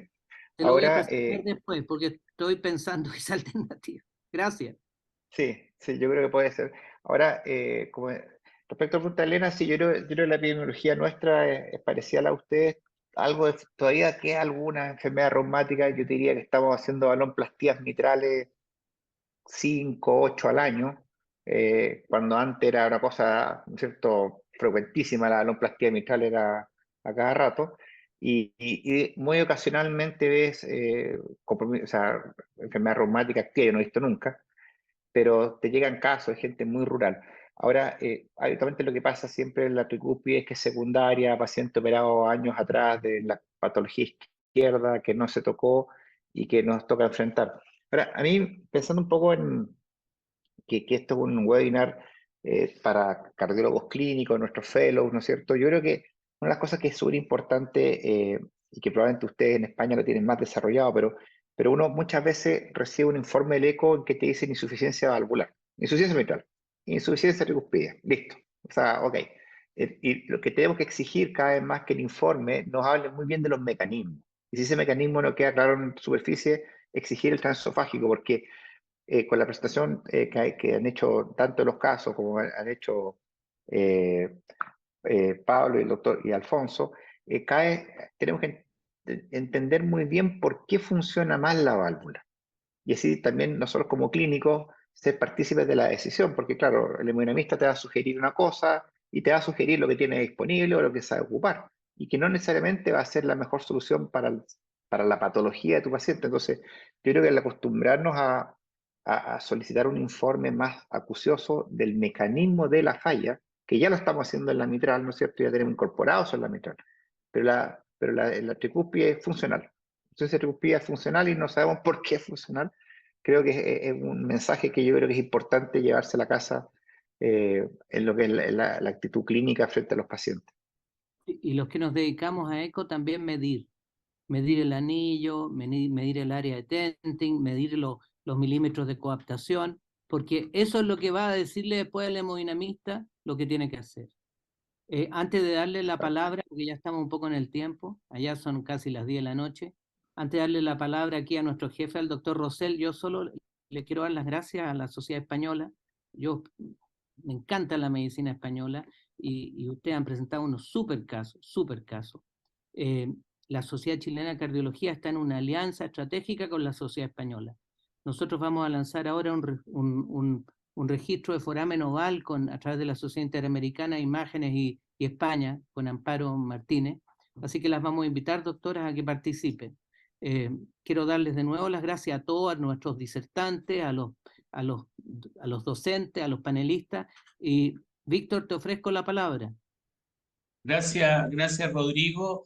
Te lo voy a Ahora, presentar después porque estoy pensando esa alternativa. Gracias. sí, sí, yo creo que puede ser. Ahora, respecto a Punta Elena, sí, yo creo que la epidemiología nuestra es parecida a la de ustedes. Algo todavía queda alguna enfermedad reumática. Yo te diría que estamos haciendo balonplastías mitrales 5, 8 al año, cuando antes era una cosa, ¿no es cierto?, frecuentísima, la balonplastía mitral era a cada rato, y muy ocasionalmente ves o sea, enfermedad reumática activa, yo no he visto nunca, pero te llegan casos de gente muy rural. Ahora, habitualmente lo que pasa siempre en la tricúspide es que es secundaria, paciente operado años atrás de la patología izquierda que no se tocó y que nos toca enfrentar. Ahora, a mí, pensando un poco en que esto es un webinar para cardiólogos clínicos, nuestros fellows, ¿no es cierto? Yo creo que una de las cosas que es súper importante y que probablemente ustedes en España lo tienen más desarrollado, pero uno muchas veces recibe un informe del eco en que te dicen insuficiencia valvular, insuficiencia mitral, insuficiencia tricúspide, listo. O sea, ok. Y lo que tenemos que exigir cada vez más que el informe nos hable muy bien de los mecanismos. Y si ese mecanismo no queda claro en superficie, exigir el transesofágico, porque con la presentación que han hecho tanto los casos como han hecho eh, Pablo y el doctor y Alfonso, tenemos que entender muy bien por qué funciona mal la válvula. Y así también nosotros como clínicos ser partícipes de la decisión, porque claro, el hemodinamista te va a sugerir una cosa y te va a sugerir lo que tiene disponible o lo que sabe ocupar, y que no necesariamente va a ser la mejor solución para la patología de tu paciente. Entonces, yo creo que al acostumbrarnos a solicitar un informe más acucioso del mecanismo de la falla, que ya lo estamos haciendo en la mitral, ¿no es cierto? Ya tenemos incorporados en la mitral, la tricúspide es funcional. Entonces, la tricúspide es funcional y no sabemos por qué es funcional. Creo que es un mensaje que yo creo que es importante llevarse a la casa en lo que es la actitud clínica frente a los pacientes. Y los que nos dedicamos a eco también medir el anillo, medir el área de tenting, medir los milímetros de coaptación, porque eso es lo que va a decirle después al hemodinamista lo que tiene que hacer. Antes de darle la palabra, porque ya estamos un poco en el tiempo, allá son casi las 10 de la noche, antes de darle la palabra aquí a nuestro jefe, al doctor Rosell, yo solo le quiero dar las gracias a la Sociedad Española. Me encanta la medicina española y ustedes han presentado unos super casos. La Sociedad Chilena de Cardiología está en una alianza estratégica con la Sociedad Española. Nosotros vamos a lanzar ahora un registro de foramen oval a través de la Sociedad Interamericana de Imágenes y España, con Amparo Martínez. Así que las vamos a invitar, doctoras, a que participen. Quiero darles de nuevo las gracias a todos, a nuestros disertantes, a los docentes, a los panelistas. Y Víctor, te ofrezco la palabra. Gracias Rodrigo.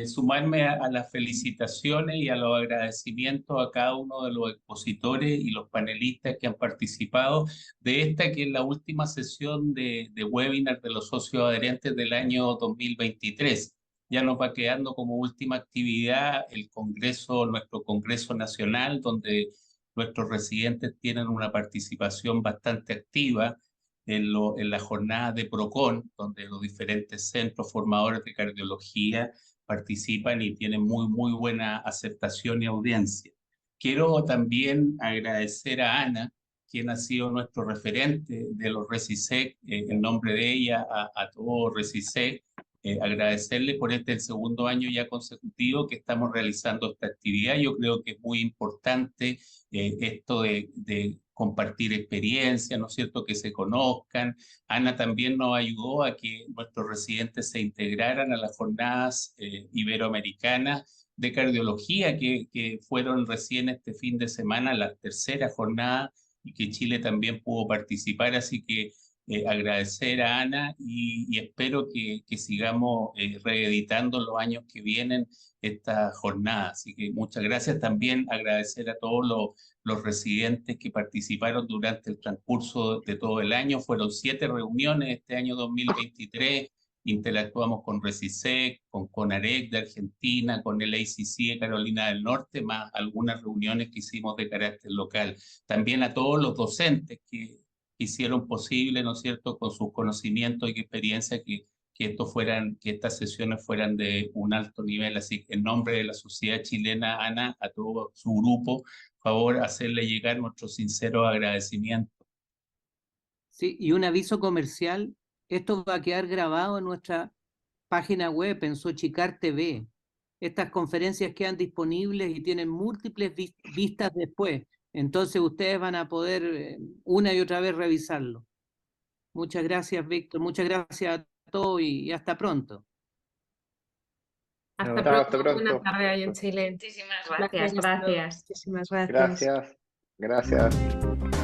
Sumarme a las felicitaciones y a los agradecimientos a cada uno de los expositores y los panelistas que han participado de esta, que es la última sesión de webinar de los socios adherentes del año 2023. Ya nos va quedando como última actividad el Congreso, nuestro Congreso Nacional, donde nuestros residentes tienen una participación bastante activa en la jornada de PROCON, donde los diferentes centros formadores de cardiología participan y tienen muy buena aceptación y audiencia. Quiero también agradecer a Ana, quien ha sido nuestro referente de los RECISEC, en nombre de ella a todo RECISEC, agradecerle por el segundo año ya consecutivo que estamos realizando esta actividad. Yo creo que es muy importante esto de compartir experiencias, ¿no es cierto?, que se conozcan. Ana también nos ayudó a que nuestros residentes se integraran a las jornadas iberoamericanas de cardiología que fueron recién este fin de semana, la tercera jornada, y que Chile también pudo participar, así que agradecer a Ana y espero que sigamos reeditando los años que vienen esta jornada. Así que muchas gracias. También agradecer a todos los residentes que participaron durante el transcurso de todo el año. Fueron 7 reuniones este año 2023. Interactuamos con RECISEC, con CONAREC de Argentina, con el ACC de Carolina del Norte, más algunas reuniones que hicimos de carácter local. También a todos los docentes que hicieron posible, ¿no es cierto?, con sus conocimientos y experiencia que que estas sesiones fueran de un alto nivel. Así que en nombre de la sociedad chilena, Ana, a todo su grupo, por favor, hacerle llegar nuestro sincero agradecimiento. Sí, y un aviso comercial, esto va a quedar grabado en nuestra página web, en Xochicar TV. Estas conferencias quedan disponibles y tienen múltiples vistas después. Entonces ustedes van a poder una y otra vez revisarlo. Muchas gracias, Víctor. Muchas gracias a todos y hasta pronto. Hasta Hasta pronto. Buena pronto. tarde ahí en Chile. Muchísimas Gracias. gracias. Muchísimas gracias. Gracias. Gracias.